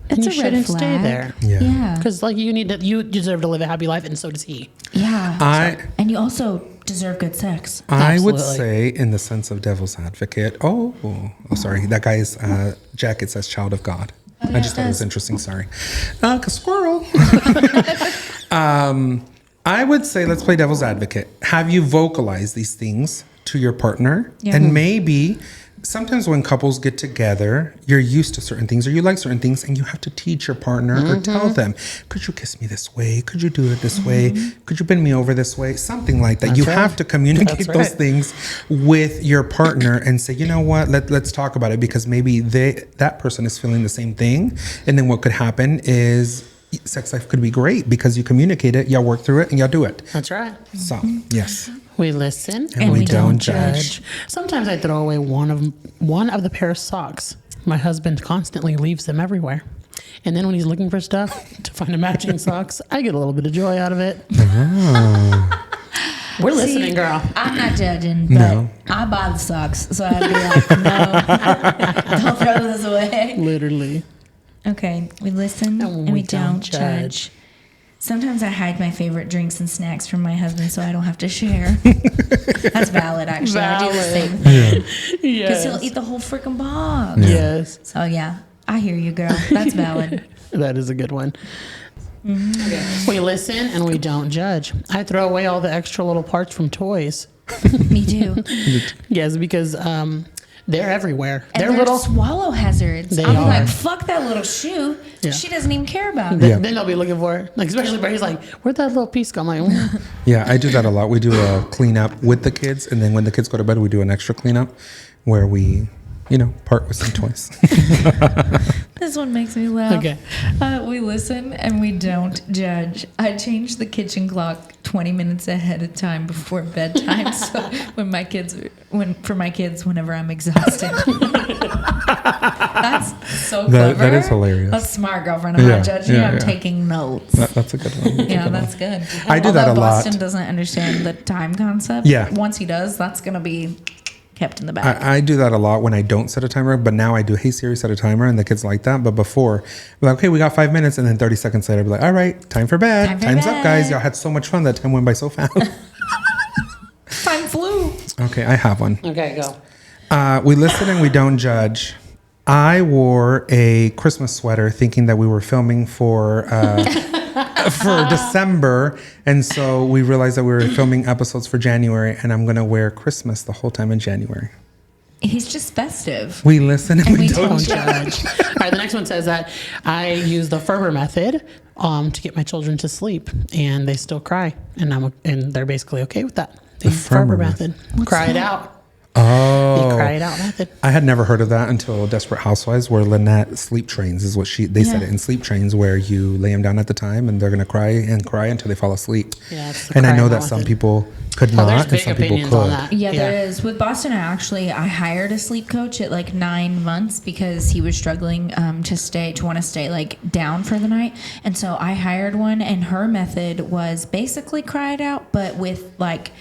Speaker 2: it's
Speaker 1: you
Speaker 2: a red
Speaker 1: shouldn't
Speaker 2: flag.
Speaker 1: stay there.
Speaker 3: Yeah.
Speaker 2: Yeah.
Speaker 1: Because like you deserve to live a happy life, and so does he.
Speaker 2: Yeah. And you also deserve good sex.
Speaker 3: I would
Speaker 1: Absolutely.
Speaker 3: say, in the sense of devil's advocate, sorry, that guy's jacket says "Child of God." I just thought it was interesting. Sorry, squirrel. I would say, let's play devil's advocate. Have you vocalized these things to your partner?
Speaker 2: Yeah.
Speaker 3: And maybe sometimes when couples get together, you're used to certain things or you like certain things, and you have to teach your partner or tell them, could you kiss me this way? Could you do it this way? Could you bend me over this way? Something like that. You
Speaker 1: right.
Speaker 3: have to communicate
Speaker 1: That's
Speaker 3: those
Speaker 1: right.
Speaker 3: things with your partner and say, you know what, let's talk about it, because maybe that person is feeling the same thing. And then what could happen is sex life could be great because you communicate it, y'all work through it, and y'all do it.
Speaker 1: That's right.
Speaker 3: So, yes.
Speaker 1: We listen
Speaker 3: And we don't judge.
Speaker 1: Sometimes I throw away one of the pair of socks. My husband constantly leaves them everywhere. And then when he's looking for stuff to find a matching socks, I get a little bit of joy out of it. We're listening, girl.
Speaker 2: I'm not judging, but
Speaker 3: No.
Speaker 2: I buy the socks. So I'd be like, no, don't throw this away.
Speaker 1: Literally.
Speaker 2: Okay, we listen and we don't judge. Sometimes I hide my favorite drinks and snacks from my husband so I don't have to share. That's valid, actually. I do the same thing. Because
Speaker 1: Yes.
Speaker 2: he'll eat the whole freaking box.
Speaker 1: Yes.
Speaker 2: So, yeah, I hear you, girl. That's valid.
Speaker 1: That is a good one. We listen and we don't judge. I throw away all the extra little parts from toys.
Speaker 2: Me too.
Speaker 1: Yes, because they're everywhere.
Speaker 2: And
Speaker 1: They're
Speaker 2: they're
Speaker 1: little.
Speaker 2: swallow hazards.
Speaker 1: They
Speaker 2: I'm
Speaker 1: are.
Speaker 2: like, fuck that little shoe.
Speaker 1: Yeah.
Speaker 2: She doesn't even care about it.
Speaker 3: Yeah.
Speaker 1: Then they'll be looking for it. Like, especially where he's like, where'd that little piece go? I'm like,
Speaker 3: Yeah, I do that a lot. We do a cleanup with the kids, and then when the kids go to bed, we do an extra cleanup where we, part with some toys.
Speaker 2: This one makes me laugh.
Speaker 1: Okay.
Speaker 2: We listen and we don't judge. I change the kitchen clock 20 minutes ahead of time before bedtime, so for my kids whenever I'm exhausted. That's so clever.
Speaker 3: That is hilarious.
Speaker 2: That's smart, girlfriend. I'm not judging you. I'm taking notes.
Speaker 3: That's a good one.
Speaker 2: Yeah, that's good.
Speaker 3: I do that a
Speaker 2: Although
Speaker 3: lot.
Speaker 2: Boston doesn't understand the time concept.
Speaker 3: Yeah.
Speaker 2: Once he does, that's gonna be kept in the back.
Speaker 3: I do that a lot when I don't set a timer, but now I do, hey Siri, set a timer, and the kids like that. But before, I'm like, okay, we got 5 minutes, and then 30 seconds later, I'd be like, all right, time for bed.
Speaker 2: Time for
Speaker 3: Time's up, guys.
Speaker 2: bed.
Speaker 3: Y'all had so much fun. That time went by so fast.
Speaker 2: Time flew.
Speaker 3: Okay, I have one.
Speaker 1: okay, go.
Speaker 3: We listen and we don't judge. I wore a Christmas sweater thinking that we were filming for December, and so we realized that we were filming episodes for January, and I'm gonna wear Christmas the whole time in January.
Speaker 2: He's just festive.
Speaker 3: We listen and we don't
Speaker 1: Don't
Speaker 3: judge.
Speaker 1: judge. All right, the next one says that I use the Ferber method to get my children to sleep, and they still cry, and they're basically okay with that. The
Speaker 3: Ferber
Speaker 1: Ferber method. Cry it out.
Speaker 3: Oh,
Speaker 1: The cry it out method.
Speaker 3: I had never heard of that until Desperate Housewives, where Lynette sleep trains is what they said it in sleep trains, where you lay them down at the time and they're going to cry until they fall asleep.
Speaker 1: Yeah, it's the
Speaker 3: and I
Speaker 1: cry
Speaker 3: know
Speaker 1: out
Speaker 3: that some
Speaker 1: method.
Speaker 3: people could
Speaker 1: There's
Speaker 3: not and
Speaker 1: big
Speaker 3: some people
Speaker 1: opinions on
Speaker 3: could.
Speaker 1: that.
Speaker 2: Yeah, there is. With Boston, I hired a sleep coach at like 9 months because he was struggling to want to stay like down for the night. And so I hired one, and her method was basically cry it out, but with like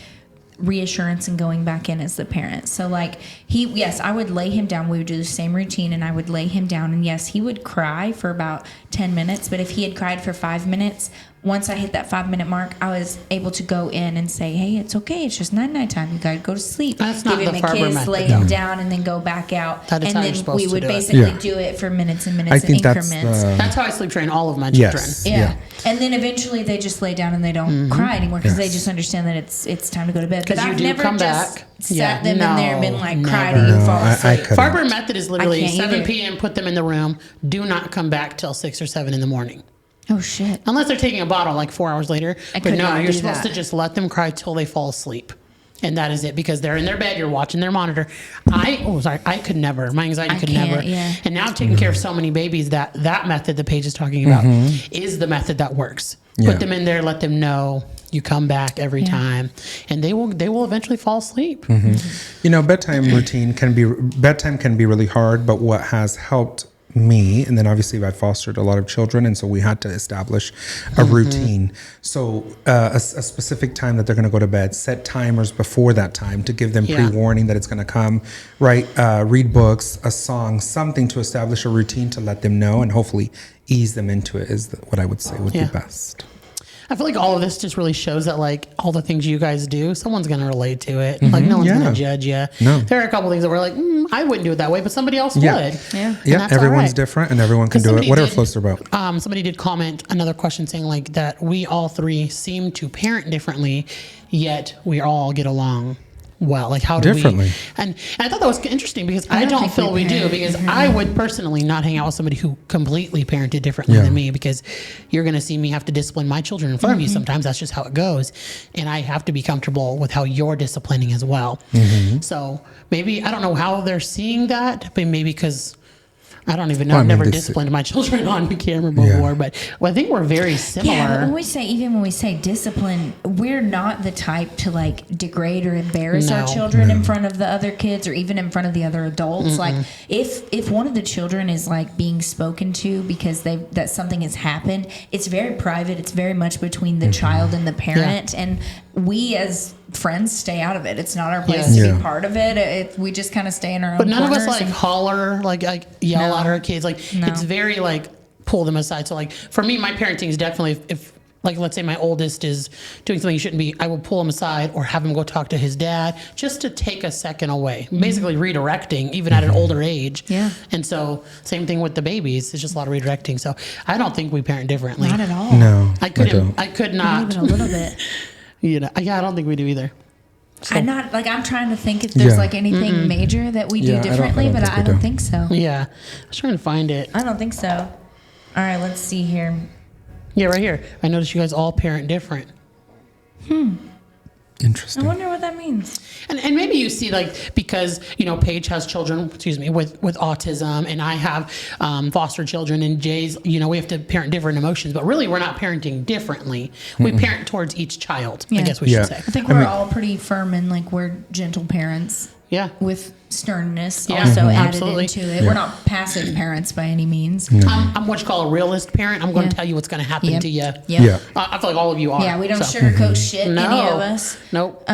Speaker 2: reassurance and going back in as the parent. So like I would lay him down. We would do the same routine, and I would lay him down, and yes, he would cry for about 10 minutes. But if he had cried for 5 minutes, once I hit that 5-minute mark, I was able to go in and say, hey, it's okay. It's just night time. You got to go to sleep.
Speaker 1: That's not
Speaker 2: Give him
Speaker 1: the
Speaker 2: a
Speaker 1: Farber
Speaker 2: kiss,
Speaker 1: method,
Speaker 2: lay
Speaker 1: though.
Speaker 2: him down, and then go back out.
Speaker 1: That is
Speaker 2: and
Speaker 1: how you're
Speaker 2: then
Speaker 1: supposed
Speaker 2: we
Speaker 1: to
Speaker 2: would
Speaker 1: do it.
Speaker 2: basically
Speaker 3: Yeah.
Speaker 2: do it for minutes and minutes
Speaker 3: I
Speaker 2: and
Speaker 3: think that's
Speaker 2: increments.
Speaker 1: That's how I sleep train all of my children.
Speaker 3: Yes.
Speaker 2: Yeah. And then eventually they just lay down and they don't cry anymore because they
Speaker 3: Yes.
Speaker 2: just understand that it's time to go to bed. But
Speaker 1: 'Cause you
Speaker 2: I've
Speaker 1: do
Speaker 2: never
Speaker 1: come
Speaker 2: just
Speaker 1: back.
Speaker 2: sat
Speaker 1: Yeah,
Speaker 2: them in there and been
Speaker 1: no,
Speaker 2: like, cry
Speaker 1: never.
Speaker 2: till you
Speaker 3: No,
Speaker 2: fall
Speaker 3: I
Speaker 2: asleep.
Speaker 3: couldn't.
Speaker 1: Farber method is literally
Speaker 2: can't
Speaker 1: 7
Speaker 2: either.
Speaker 1: p.m. Put them in the room. Do not come back till 6 or 7 in the morning.
Speaker 2: Oh, shit.
Speaker 1: Unless they're taking a bottle like 4 hours later. But
Speaker 2: could
Speaker 1: no,
Speaker 2: not
Speaker 1: you're
Speaker 2: do
Speaker 1: supposed
Speaker 2: that.
Speaker 1: to just let them cry till they fall asleep. And that is it, because they're in their bed, you're watching their monitor. I could never. My anxiety could
Speaker 2: can't,
Speaker 1: never.
Speaker 2: yeah.
Speaker 1: And now I've taken care of so many babies that method that Paige is talking about is the method that works.
Speaker 3: Yeah.
Speaker 1: Put them in there, let them know you come back every time, and they will eventually fall asleep.
Speaker 3: You know, bedtime can be really hard, but what has helped me, and then obviously I fostered a lot of children, and so we had to establish a routine. So a specific time that they're going to go to bed, set timers before that time to give them pre-warning that it's going to come, right? Read books, a song, something to establish a routine to let them know and hopefully ease them into it is what I would say would be best.
Speaker 1: I feel like all of this just really shows that, like, all the things you guys do, someone's going to relate to it. Like, no one's going to judge you.
Speaker 3: No.
Speaker 1: There are a couple things that we're like, I wouldn't do it that way, but somebody else would.
Speaker 2: Yeah.
Speaker 1: And
Speaker 3: Yeah,
Speaker 1: that's
Speaker 3: everyone's
Speaker 1: all right.
Speaker 3: different and everyone can
Speaker 1: 'Cause
Speaker 3: do it.
Speaker 1: somebody
Speaker 3: Whatever
Speaker 1: did-
Speaker 3: floats their boat.
Speaker 1: Somebody did comment another question saying, like, that we all three seem to parent differently, yet we all get along well. Like, how do
Speaker 3: Differently.
Speaker 1: we? And I thought that was interesting because I don't
Speaker 2: think
Speaker 1: feel
Speaker 2: we
Speaker 1: we do,
Speaker 2: parent
Speaker 1: because
Speaker 2: differently.
Speaker 1: I would personally not hang out with somebody who completely parented differently
Speaker 3: Yeah.
Speaker 1: than me, because you're going to see me have to discipline my children in front of you sometimes. That's just how it goes. And I have to be comfortable with how you're disciplining as well. So maybe, I don't know how they're seeing that, but maybe because I don't even know.
Speaker 3: Well, I
Speaker 1: I've
Speaker 3: mean,
Speaker 1: never
Speaker 3: this-
Speaker 1: disciplined my children on camera
Speaker 3: Yeah.
Speaker 1: before, but I think we're very similar.
Speaker 2: Yeah, when we say discipline, we're not the type to like degrade or embarrass our
Speaker 1: No.
Speaker 2: children in front of the other kids or even in front of the other adults. Like if one of the children is like being spoken to because that something has happened, it's very private. It's very much between the child and the parent, and we as friends stay out of it. It's not our place
Speaker 1: Yeah.
Speaker 2: to be part of it. We just kind of stay in our own
Speaker 1: But none of us
Speaker 2: corners
Speaker 1: like
Speaker 2: and-
Speaker 1: holler, like yell
Speaker 2: No.
Speaker 1: at our kids. Like
Speaker 2: No.
Speaker 1: it's very like pull them aside. So like for me, my parenting is definitely if like let's say my oldest is doing something he shouldn't be, I will pull him aside or have him go talk to his dad just to take a second away. Basically redirecting, even at an older age.
Speaker 2: Yeah.
Speaker 1: And so same thing with the babies. It's just a lot of redirecting. So I don't think we parent differently.
Speaker 2: Not at all.
Speaker 3: No,
Speaker 1: I couldn't.
Speaker 3: don't.
Speaker 1: I could
Speaker 2: Not
Speaker 1: not.
Speaker 2: even a little bit.
Speaker 1: Yeah, I don't think we do either.
Speaker 2: I'm not like I'm trying to think if there's
Speaker 3: Yeah.
Speaker 2: like anything major that we
Speaker 3: Yeah, I
Speaker 2: do
Speaker 3: don't-
Speaker 2: differently,
Speaker 3: I don't
Speaker 2: but
Speaker 3: think
Speaker 2: I
Speaker 3: we
Speaker 2: don't
Speaker 3: do.
Speaker 2: think so.
Speaker 1: Yeah, I was trying to find it.
Speaker 2: I don't think so. All right, let's see here.
Speaker 1: Yeah, right here. I noticed you guys all parent different.
Speaker 2: I
Speaker 3: Interesting.
Speaker 2: wonder what that means.
Speaker 1: And maybe you see like because Paige has children, with autism, and I have foster children, and Jay's we have to parent different emotions, but really we're not parenting differently. We parent towards each child. I
Speaker 2: Yeah.
Speaker 1: guess we
Speaker 3: Yeah.
Speaker 1: should say.
Speaker 2: I think
Speaker 3: I
Speaker 2: we're
Speaker 3: mean-
Speaker 2: all pretty firm and like we're gentle parents
Speaker 1: Yeah.
Speaker 2: with sternness
Speaker 1: Yeah.
Speaker 2: also added
Speaker 1: Absolutely.
Speaker 2: into it. We're not passive parents by any means.
Speaker 1: I'm what you call a realist parent. I'm going to
Speaker 2: Yeah.
Speaker 1: tell you what's going to happen
Speaker 2: Yep.
Speaker 1: to you.
Speaker 2: Yep.
Speaker 3: Yeah.
Speaker 1: I feel like all of you are.
Speaker 2: Yeah, we don't
Speaker 1: so.
Speaker 2: sugarcoat shit,
Speaker 1: No.
Speaker 2: any of us.
Speaker 1: Nope.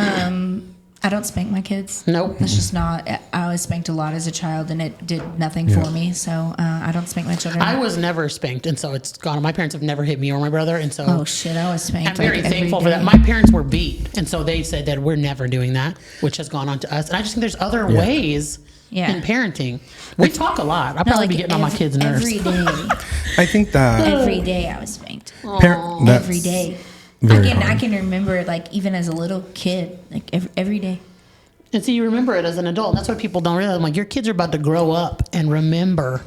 Speaker 2: I don't spank my kids.
Speaker 1: Nope.
Speaker 2: That's just not. I was spanked a lot as a child, and it did nothing for me. So I don't spank my children.
Speaker 1: I was never spanked, and so it's gone. My parents have never hit me or my brother, and so
Speaker 2: Oh shit! I was spanked.
Speaker 1: I'm very
Speaker 2: like, every
Speaker 1: thankful for that.
Speaker 2: day.
Speaker 1: My parents were beat, and so they said that we're never doing that, which has gone on to us. And I just think there's other ways
Speaker 2: Yeah.
Speaker 1: in parenting. We talk a lot. I'll
Speaker 2: No,
Speaker 1: probably
Speaker 2: like
Speaker 1: be getting on my kids' nerves.
Speaker 2: every day.
Speaker 3: I think that
Speaker 2: Every day I was spanked.
Speaker 3: that's
Speaker 2: Every day.
Speaker 3: very
Speaker 2: I
Speaker 3: hard.
Speaker 2: can remember like even as a little kid, like every day.
Speaker 1: And so you remember it as an adult. That's what people don't realize. I'm like, your kids are about to grow up and remember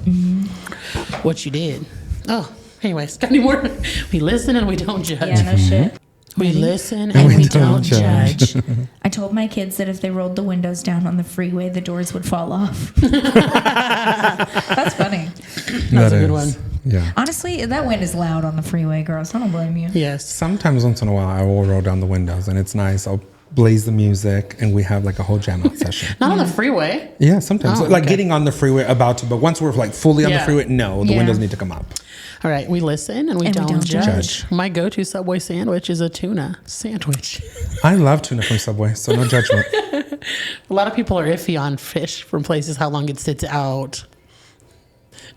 Speaker 1: what you did. Oh, anyways, got any more? We listen and we don't judge.
Speaker 2: Yeah, no shit.
Speaker 1: We listen and we don't judge.
Speaker 2: I told my kids that if they rolled the windows down on the freeway, the doors would fall off. That's funny.
Speaker 1: That's a good one.
Speaker 3: Yeah.
Speaker 2: Honestly, that wind is loud on the freeway, girls. I don't blame you.
Speaker 1: Yes.
Speaker 3: Sometimes once in a while I will roll down the windows and it's nice. I'll blaze the music and we have like a whole jam out session.
Speaker 1: Not on the freeway.
Speaker 3: Yeah, sometimes.
Speaker 1: Oh,
Speaker 3: Like
Speaker 1: okay.
Speaker 3: getting on the freeway about to, but once we're like fully on the
Speaker 1: Yeah.
Speaker 3: freeway, no, the
Speaker 2: Yeah.
Speaker 3: windows need to come up.
Speaker 1: All right, we listen and we don't judge.
Speaker 3: judge.
Speaker 1: My go-to Subway sandwich is a tuna sandwich.
Speaker 3: I love tuna from Subway, so no judgment.
Speaker 1: A lot of people are iffy on fish from places, how long it sits out.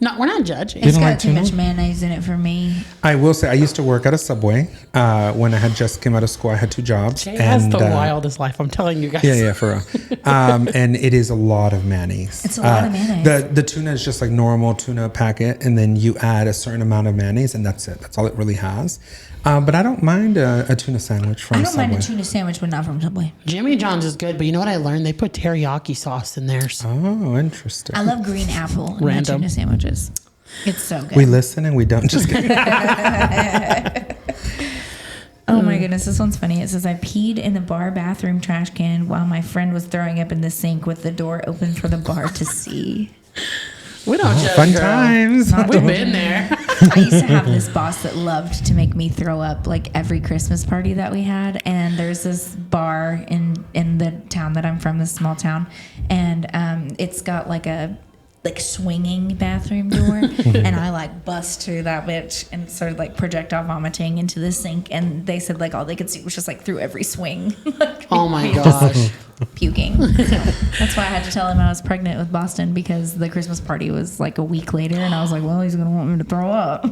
Speaker 1: No, we're not judging.
Speaker 2: It's
Speaker 3: don't
Speaker 2: got
Speaker 3: like
Speaker 2: too
Speaker 3: tuna?
Speaker 2: much mayonnaise in it for me.
Speaker 3: I will say I used to work at a Subway when I had just came out of school. I had 2 jobs.
Speaker 1: Jay has the wildest life, I'm telling you guys.
Speaker 3: Yeah, for real. And it is a lot of mayonnaise.
Speaker 2: It's a lot of mayonnaise.
Speaker 3: The tuna is just like normal tuna packet, and then you add a certain amount of mayonnaise, and that's it. That's all it really has. But I don't mind a tuna sandwich from
Speaker 2: I don't
Speaker 3: Subway.
Speaker 2: mind a tuna sandwich, but not from Subway.
Speaker 1: Jimmy John's is good, but you know what I learned? They put teriyaki sauce in theirs.
Speaker 3: Oh, interesting.
Speaker 2: I love green apple in my
Speaker 1: Random.
Speaker 2: tuna sandwiches. It's so good.
Speaker 3: We listen and we don't just get
Speaker 2: Oh my goodness, this one's funny. It says, I peed in the bar bathroom trash can while my friend was throwing up in the sink with the door open for the bar to see.
Speaker 1: We don't judge,
Speaker 3: fun
Speaker 1: girl.
Speaker 3: times.
Speaker 1: We've been there.
Speaker 2: I used to have this boss that loved to make me throw up like every Christmas party that we had. And there's this bar in the town that I'm from, this small town. And it's got like a swinging bathroom door, and I like bust through that bitch and started like projectile vomiting into the sink, and they said like all they could see was just like through every swing.
Speaker 1: Oh my gosh.
Speaker 2: Puking. So that's why I had to tell him I was pregnant with Boston, because the Christmas party was like a week later, and I was like, well, he's gonna want me to throw up.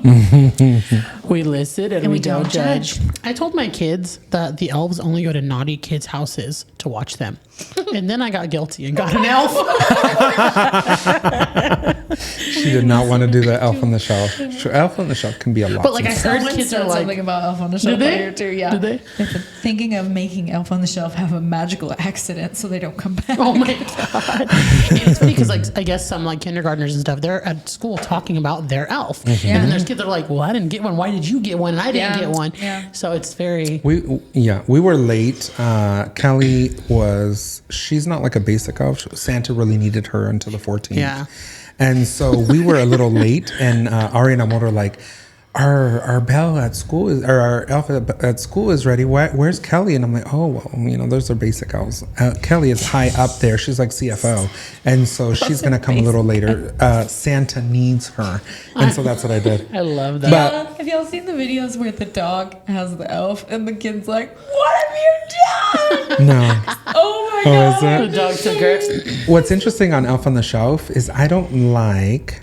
Speaker 1: We listen and we don't judge. I told my kids that the elves only go to naughty kids' houses to watch them. And then I got guilty and got an elf.
Speaker 3: She did not want to do the Elf on the Shelf. Sure, Elf on the Shelf can be a lot.
Speaker 1: But like I
Speaker 3: sometimes.
Speaker 1: heard kids are like,
Speaker 2: something about Elf on the Shelf
Speaker 1: Did they?
Speaker 2: earlier too. Yeah.
Speaker 1: Did they?
Speaker 2: Thinking of making Elf on the Shelf have a magical accident so they don't come back.
Speaker 1: oh my God. And it's funny because like I guess some like kindergartners and stuff, they're at school talking about their elf. And then there's kids that are like, well, I didn't get one. Why did you get one? And I didn't get one.
Speaker 2: Yeah.
Speaker 1: So it's very...
Speaker 3: We were late. Kelly she's not like a basic elf. Santa really needed her until the 14th.
Speaker 1: Yeah.
Speaker 3: And so we were a little late, and Ari and Amor were like, our bell at school is, or our elf at school is ready. Where's Kelly? And I'm like, oh, well, those are basic elves. Kelly is high up there. She's like CFO. And so she's going to come a little later. Santa needs her. And so that's what I did.
Speaker 1: I love that.
Speaker 3: But
Speaker 2: Have y'all seen the videos where the dog has the elf and the kid's like, what have you done?
Speaker 3: no.
Speaker 2: Oh my
Speaker 3: Oh, is
Speaker 1: the
Speaker 3: it?
Speaker 1: dog took her.
Speaker 3: What's interesting on Elf on the Shelf is I don't like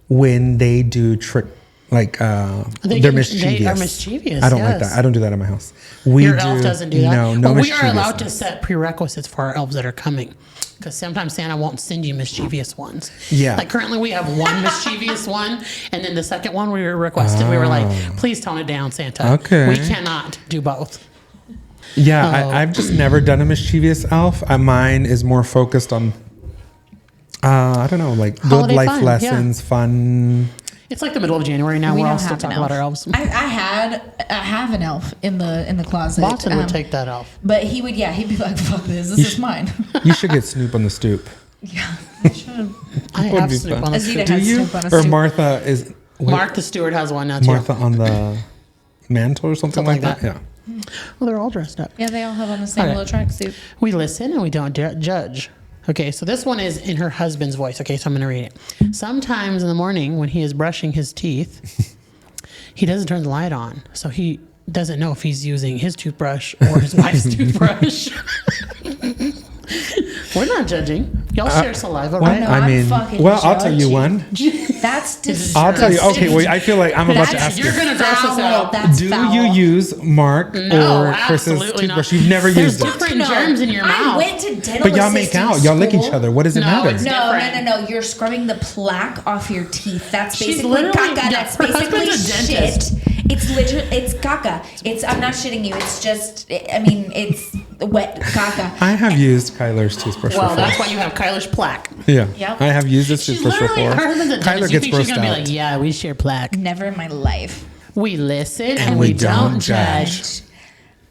Speaker 3: when they do trick, like they're mischievous.
Speaker 1: They are mischievous.
Speaker 3: I don't like
Speaker 1: yes.
Speaker 3: that. I don't do that in my house. Your
Speaker 1: Your elf doesn't do that.
Speaker 3: No
Speaker 1: But we are allowed to
Speaker 3: mischievousness.
Speaker 1: set prerequisites for our elves that are coming. Because sometimes Santa won't send you mischievous ones.
Speaker 3: Yeah.
Speaker 1: Like currently we have one mischievous one. And then the second one we were requested. We were like, please tone it down, Santa.
Speaker 3: Okay.
Speaker 1: We cannot do both.
Speaker 3: Yeah,
Speaker 1: Oh.
Speaker 3: I've just never done a mischievous elf. Mine is more focused on, I don't know, like good
Speaker 1: Holiday
Speaker 3: life
Speaker 1: fun,
Speaker 3: lessons, fun.
Speaker 1: It's like the middle of January now.
Speaker 2: We
Speaker 1: We're all
Speaker 2: don't
Speaker 1: still
Speaker 2: have an
Speaker 1: talking about
Speaker 2: elf.
Speaker 1: our elves.
Speaker 2: I have an elf in the closet.
Speaker 1: Boston would take that elf.
Speaker 2: But he'd be like, fuck this is mine.
Speaker 3: You should get Snoop on the stoop.
Speaker 2: Yeah, I should.
Speaker 1: I
Speaker 3: would
Speaker 1: have
Speaker 3: be
Speaker 1: Snoop
Speaker 3: fun.
Speaker 1: on the
Speaker 2: Azita
Speaker 1: stoop.
Speaker 3: Do
Speaker 2: has
Speaker 3: you?
Speaker 2: Snoop on a
Speaker 3: Or
Speaker 2: stoop.
Speaker 3: Martha is. wait,
Speaker 1: Martha Stewart has one now too.
Speaker 3: Martha on the mantle or something like that? Yeah.
Speaker 1: Well, they're all dressed up.
Speaker 2: Yeah, they all have on the same
Speaker 1: Okay.
Speaker 2: little tracksuit.
Speaker 1: We listen and we don't judge. Okay, so this one is in her husband's voice. Okay, so I'm going to read it. Sometimes in the morning when he is brushing his teeth, he doesn't turn the light on. So he doesn't know if he's using his toothbrush or his wife's toothbrush. We're not judging. Y'all share saliva,
Speaker 3: Well,
Speaker 1: right?
Speaker 2: No,
Speaker 3: I
Speaker 2: I'm
Speaker 3: mean,
Speaker 2: fucking
Speaker 3: well, I'll tell you
Speaker 2: judgy.
Speaker 3: one.
Speaker 2: That's disgusting.
Speaker 3: I'll tell you. Okay, wait. I feel like I'm about to
Speaker 2: That's-
Speaker 3: ask
Speaker 1: You're
Speaker 3: you.
Speaker 1: going to gross us out.
Speaker 2: That's
Speaker 3: Do
Speaker 2: foul.
Speaker 3: you use Mark
Speaker 1: No,
Speaker 3: or Chris's
Speaker 1: absolutely not.
Speaker 3: toothbrush? You've never
Speaker 1: There's
Speaker 3: used it.
Speaker 1: different germs in your
Speaker 2: I
Speaker 1: mouth.
Speaker 2: went to dental
Speaker 3: But y'all make
Speaker 2: assisting
Speaker 3: out. Y'all lick each
Speaker 2: school.
Speaker 3: other. What does it
Speaker 1: No,
Speaker 3: matter?
Speaker 1: it's
Speaker 2: No.
Speaker 1: different.
Speaker 2: You're scrubbing the plaque off your teeth. That's
Speaker 1: She's
Speaker 2: basically
Speaker 1: literally-
Speaker 2: caca.
Speaker 1: yeah,
Speaker 2: That's
Speaker 1: her
Speaker 2: basically
Speaker 1: husband's a dentist.
Speaker 2: shit. It's literally, it's caca. I'm not shitting you. It's just, it's wet caca.
Speaker 3: I have used Kyler's toothbrush
Speaker 1: Well,
Speaker 3: before.
Speaker 1: that's why you have Kyler's plaque.
Speaker 3: Yeah.
Speaker 2: Yep.
Speaker 3: I have used this
Speaker 1: She's
Speaker 3: toothbrush
Speaker 1: literally
Speaker 3: before.
Speaker 1: her than the
Speaker 3: Kyler
Speaker 1: dentist.
Speaker 3: gets
Speaker 1: You think she's
Speaker 3: grossed
Speaker 1: gonna
Speaker 3: out.
Speaker 1: be like, yeah, we share plaque.
Speaker 2: Never in my life.
Speaker 1: We listen
Speaker 3: And we don't
Speaker 1: judge.
Speaker 3: judge.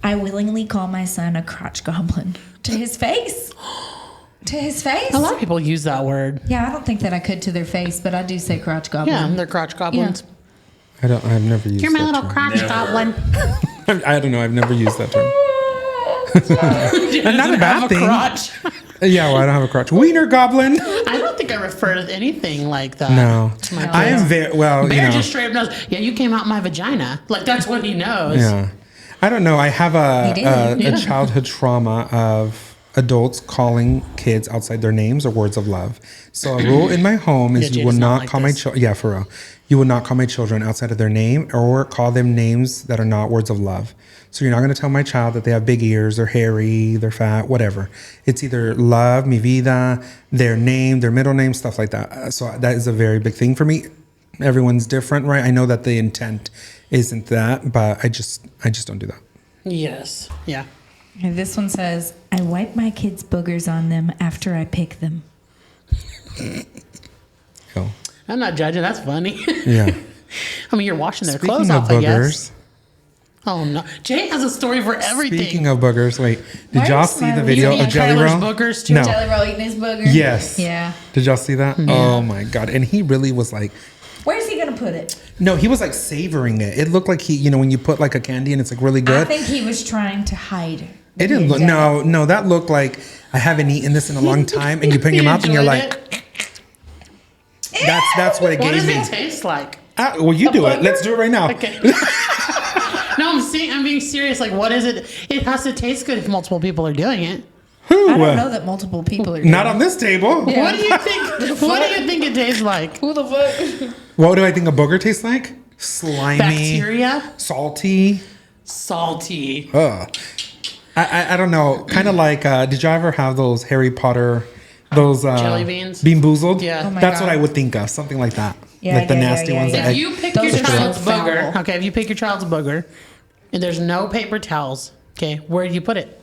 Speaker 2: I willingly call my son a crotch goblin to his face. To his face.
Speaker 1: A lot of people use that word.
Speaker 2: Yeah, I don't think that I could to their face, but I do say crotch goblin.
Speaker 1: Yeah, they're crotch goblins.
Speaker 3: I've never used
Speaker 1: You're my
Speaker 3: that
Speaker 1: little
Speaker 3: term.
Speaker 1: crotch goblin.
Speaker 3: I don't know. I've never used that term.
Speaker 1: And
Speaker 3: not a bad thing.
Speaker 1: Crotch.
Speaker 3: Yeah, well, I don't have a crotch. Wiener goblin.
Speaker 1: I don't think I refer to anything like that.
Speaker 3: No.
Speaker 1: To my
Speaker 3: I
Speaker 1: kids.
Speaker 3: am very, well,
Speaker 1: Bear
Speaker 3: you know.
Speaker 1: just straight up knows. Yeah, you came out my vagina. Like that's what he knows.
Speaker 3: Yeah. I don't know. I have
Speaker 2: You did.
Speaker 3: a childhood trauma of adults calling kids outside their names or words of love. So a rule in my home is
Speaker 1: Yeah,
Speaker 3: you will
Speaker 1: Jade's not
Speaker 3: not
Speaker 1: like
Speaker 3: call my
Speaker 1: this.
Speaker 3: children. Yeah, for real. You will not call my children outside of their name or call them names that are not words of love. So you're not going to tell my child that they have big ears, they're hairy, they're fat, whatever. It's either love, mi vida, their name, their middle name, stuff like that. So that is a very big thing for me. Everyone's different, right? I know that the intent isn't that, but I just don't do that.
Speaker 1: Yes. Yeah.
Speaker 2: And this one says, I wipe my kids' boogers on them after I pick them.
Speaker 3: Oh.
Speaker 1: I'm not judging. That's funny.
Speaker 3: Yeah.
Speaker 1: I mean, you're washing their
Speaker 3: Speaking
Speaker 1: clothes
Speaker 3: of
Speaker 1: off, I guess.
Speaker 3: boogers.
Speaker 1: Oh no, Jay has a story for everything.
Speaker 3: Speaking of boogers, wait.
Speaker 2: Why
Speaker 3: Did
Speaker 2: are
Speaker 3: y'all
Speaker 2: you
Speaker 3: see the
Speaker 2: smiling?
Speaker 3: video
Speaker 1: You
Speaker 3: of
Speaker 1: eat
Speaker 3: Jelly
Speaker 1: Kyler's
Speaker 3: Roll?
Speaker 1: boogers too?
Speaker 3: No.
Speaker 2: Jelly Roll eating his booger?
Speaker 3: Yes.
Speaker 2: Yeah.
Speaker 3: Did y'all see that? Oh my God. And he really was like,
Speaker 2: Where's he going to put it?
Speaker 3: no, he was like savoring it. It looked like he, you know, when you put like a candy and it's like really
Speaker 2: I
Speaker 3: good.
Speaker 2: think he was trying to hide.
Speaker 3: It didn't look, no, that looked like I haven't eaten this in a long time. And you put it in your mouth and you're
Speaker 1: enjoyed
Speaker 3: like, that's what it
Speaker 1: What
Speaker 3: gave
Speaker 1: does
Speaker 3: me.
Speaker 1: it taste like?
Speaker 3: Well, you do it.
Speaker 1: booger?
Speaker 3: Let's do it right now.
Speaker 1: Okay. No, I'm being serious. Like, what is it? It has to taste good if multiple people are doing it.
Speaker 3: Who?
Speaker 2: I don't know that multiple people are doing
Speaker 3: Not on this table.
Speaker 2: Yeah.
Speaker 1: What do you think? What do you think it tastes like?
Speaker 2: Who the fuck?
Speaker 3: What do I think a booger tastes like? Slimy,
Speaker 1: Bacteria,
Speaker 3: salty.
Speaker 1: salty.
Speaker 3: Ugh. I don't know. Kind of like, did y'all ever have those Harry Potter, those
Speaker 1: Jelly beans?
Speaker 3: Bean Boozled?
Speaker 1: Yeah. Oh
Speaker 2: my
Speaker 3: That's
Speaker 2: God.
Speaker 3: what I would think of. Something like that.
Speaker 2: Yeah,
Speaker 3: like the
Speaker 2: yeah,
Speaker 3: nasty
Speaker 2: yeah,
Speaker 3: ones.
Speaker 2: yeah.
Speaker 3: That
Speaker 1: If
Speaker 3: I-
Speaker 1: you pick
Speaker 2: Those
Speaker 1: your
Speaker 2: are so
Speaker 1: child's
Speaker 2: foul.
Speaker 1: booger, okay, if you pick your child's booger, and there's no paper towels, okay, where do you put it?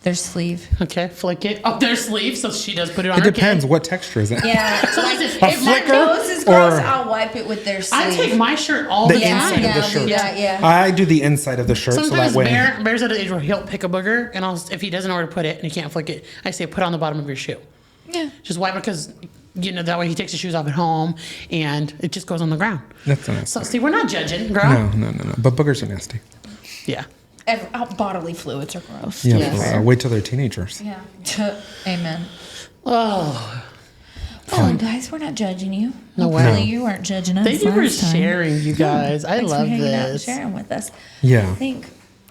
Speaker 2: Their sleeve.
Speaker 1: Okay, flick it up their sleeve, so she does put it on
Speaker 3: it
Speaker 1: her
Speaker 3: depends.
Speaker 1: kid.
Speaker 3: What texture is it?
Speaker 2: Yeah.
Speaker 1: So
Speaker 2: like,
Speaker 1: listen,
Speaker 3: A
Speaker 1: if my
Speaker 3: flicker?
Speaker 2: nose is gross,
Speaker 3: Or-
Speaker 2: I'll wipe it with their sleeve.
Speaker 1: I take my shirt all
Speaker 3: The
Speaker 1: the
Speaker 3: inside
Speaker 1: time.
Speaker 3: of the
Speaker 2: I'll
Speaker 3: shirt.
Speaker 2: do that, yeah.
Speaker 3: I do the inside of the shirt, so
Speaker 1: Sometimes
Speaker 3: that way.
Speaker 1: Bear's at an age where he'll pick a booger, and if he doesn't know where to put it and he can't flick it, I say put it on the bottom of your shoe.
Speaker 2: Yeah.
Speaker 1: Just wipe it because that way he takes his shoes off at home and it just goes on the ground.
Speaker 3: That's not
Speaker 1: So see, we're not judging, girl.
Speaker 3: no. But boogers are nasty.
Speaker 1: Yeah.
Speaker 2: Bodily fluids are gross.
Speaker 3: Yeah,
Speaker 1: Yes.
Speaker 3: wait till they're teenagers.
Speaker 2: Yeah. Amen.
Speaker 1: Oh,
Speaker 2: Oh, guys, we're not judging you.
Speaker 1: No
Speaker 2: Hopefully
Speaker 1: way.
Speaker 2: you weren't judging us.
Speaker 1: thank you for
Speaker 2: last time.
Speaker 1: sharing, you guys. I
Speaker 2: Thanks
Speaker 1: love
Speaker 2: for hanging out and
Speaker 1: this.
Speaker 2: sharing with us.
Speaker 3: Yeah.
Speaker 2: I think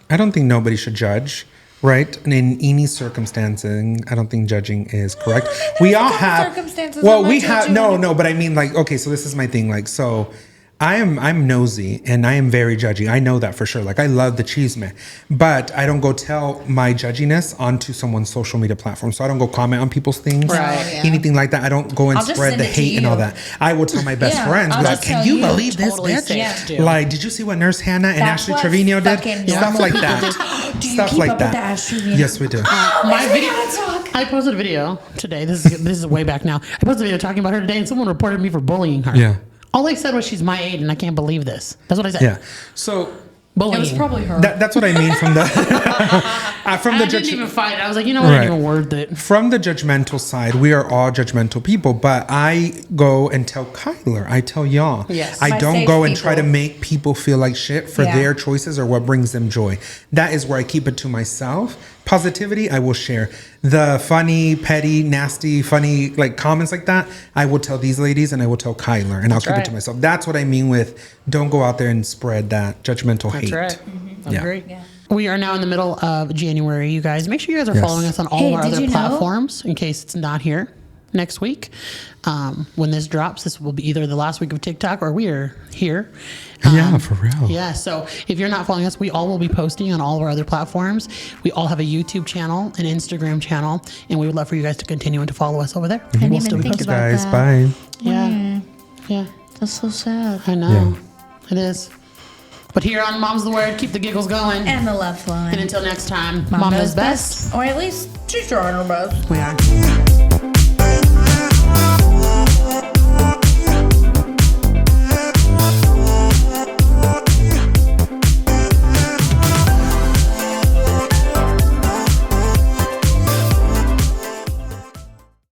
Speaker 3: I don't think nobody should judge, right? And in any circumstance, I don't think judging is correct.
Speaker 2: think
Speaker 3: We
Speaker 2: there's a
Speaker 3: all
Speaker 2: couple
Speaker 3: have.
Speaker 2: circumstances
Speaker 3: Well,
Speaker 2: that
Speaker 3: we
Speaker 2: might judge
Speaker 3: have
Speaker 2: you when
Speaker 3: no, but I mean, like, okay, so this is my thing, like, so. I'm nosy and I am very judgy. I know that for sure. Like I love the chisme, but I don't go tell my judginess onto someone's social media platform. So I don't go comment on people's things,
Speaker 1: Right.
Speaker 2: Oh, yeah.
Speaker 3: anything like that. I don't go and
Speaker 2: I'll just
Speaker 3: spread
Speaker 2: send
Speaker 3: the
Speaker 2: it to
Speaker 3: hate and all
Speaker 2: you.
Speaker 3: that. I will tell my best
Speaker 2: Yeah,
Speaker 3: friends,
Speaker 2: I'll
Speaker 3: be like,
Speaker 2: just
Speaker 3: can
Speaker 2: tell
Speaker 3: you
Speaker 2: you.
Speaker 3: believe this
Speaker 1: Totally
Speaker 3: bitch?
Speaker 1: safe
Speaker 2: Yeah.
Speaker 1: to do.
Speaker 3: Like, did you see what Nurse Hannah and
Speaker 2: That's
Speaker 3: Ashley
Speaker 2: what
Speaker 3: Trevino did?
Speaker 2: fucking
Speaker 3: Stuff
Speaker 2: normal
Speaker 3: like
Speaker 2: people
Speaker 3: that.
Speaker 2: do you
Speaker 3: Stuff
Speaker 2: keep
Speaker 3: like
Speaker 2: up with
Speaker 3: that.
Speaker 2: the Ash Trevino?
Speaker 3: Yes, we do.
Speaker 1: My video.
Speaker 2: talk.
Speaker 1: I posted a video today. This is way back now. I posted a video talking about her today, and someone reported me for bullying her.
Speaker 3: Yeah.
Speaker 1: All I said was she's my age, and I can't believe this. That's what I said.
Speaker 3: Yeah. So
Speaker 1: Bullying.
Speaker 2: It was probably her.
Speaker 3: that's what I mean from the from the
Speaker 1: I didn't
Speaker 3: judge.
Speaker 1: even fight. I was like, you know what? I
Speaker 3: Right.
Speaker 1: didn't even word it.
Speaker 3: From the judgmental side, we are all judgmental people, but I go and tell Kyler, I tell y'all.
Speaker 1: Yes.
Speaker 3: I
Speaker 2: My
Speaker 3: don't
Speaker 2: safe
Speaker 3: go and try to
Speaker 2: people.
Speaker 3: make people feel like shit for
Speaker 2: Yeah.
Speaker 3: their choices or what brings them joy. That is where I keep it to myself. Positivity, I will share. The funny, petty, nasty, funny, like comments like that, I will tell these ladies and I will tell Kyler and I'll keep it to
Speaker 1: right.
Speaker 3: myself. That's what I mean with don't go out there and spread that judgmental
Speaker 1: That's
Speaker 3: hate.
Speaker 1: right. I
Speaker 3: Yeah.
Speaker 1: agree.
Speaker 2: Yeah.
Speaker 1: We are now in the middle of January, you guys. Make sure you guys are
Speaker 3: Yes.
Speaker 1: following us on all
Speaker 2: Hey,
Speaker 1: of our
Speaker 2: did
Speaker 1: other
Speaker 2: you know-
Speaker 1: platforms in case it's not here next week. When this drops, this will be either the last week of TikTok or we are here.
Speaker 3: Yeah, for real.
Speaker 1: Yeah, so if you're not following us, we all will be posting on all of our other platforms. We all have a YouTube channel, an Instagram channel, and we would love for you guys to continue and to follow us over there.
Speaker 2: didn't
Speaker 1: We'll
Speaker 2: even
Speaker 1: still be
Speaker 2: think
Speaker 1: posting.
Speaker 2: about
Speaker 3: Guys,
Speaker 2: that.
Speaker 3: bye.
Speaker 1: Yeah, yeah,
Speaker 2: That's so sad.
Speaker 1: I know. It is. But here on Mom's the Word, keep the giggles going.
Speaker 2: And the love flowing.
Speaker 1: And until next time,
Speaker 2: Mom
Speaker 1: knows best.
Speaker 2: Or at least she's trying her best.
Speaker 1: We are.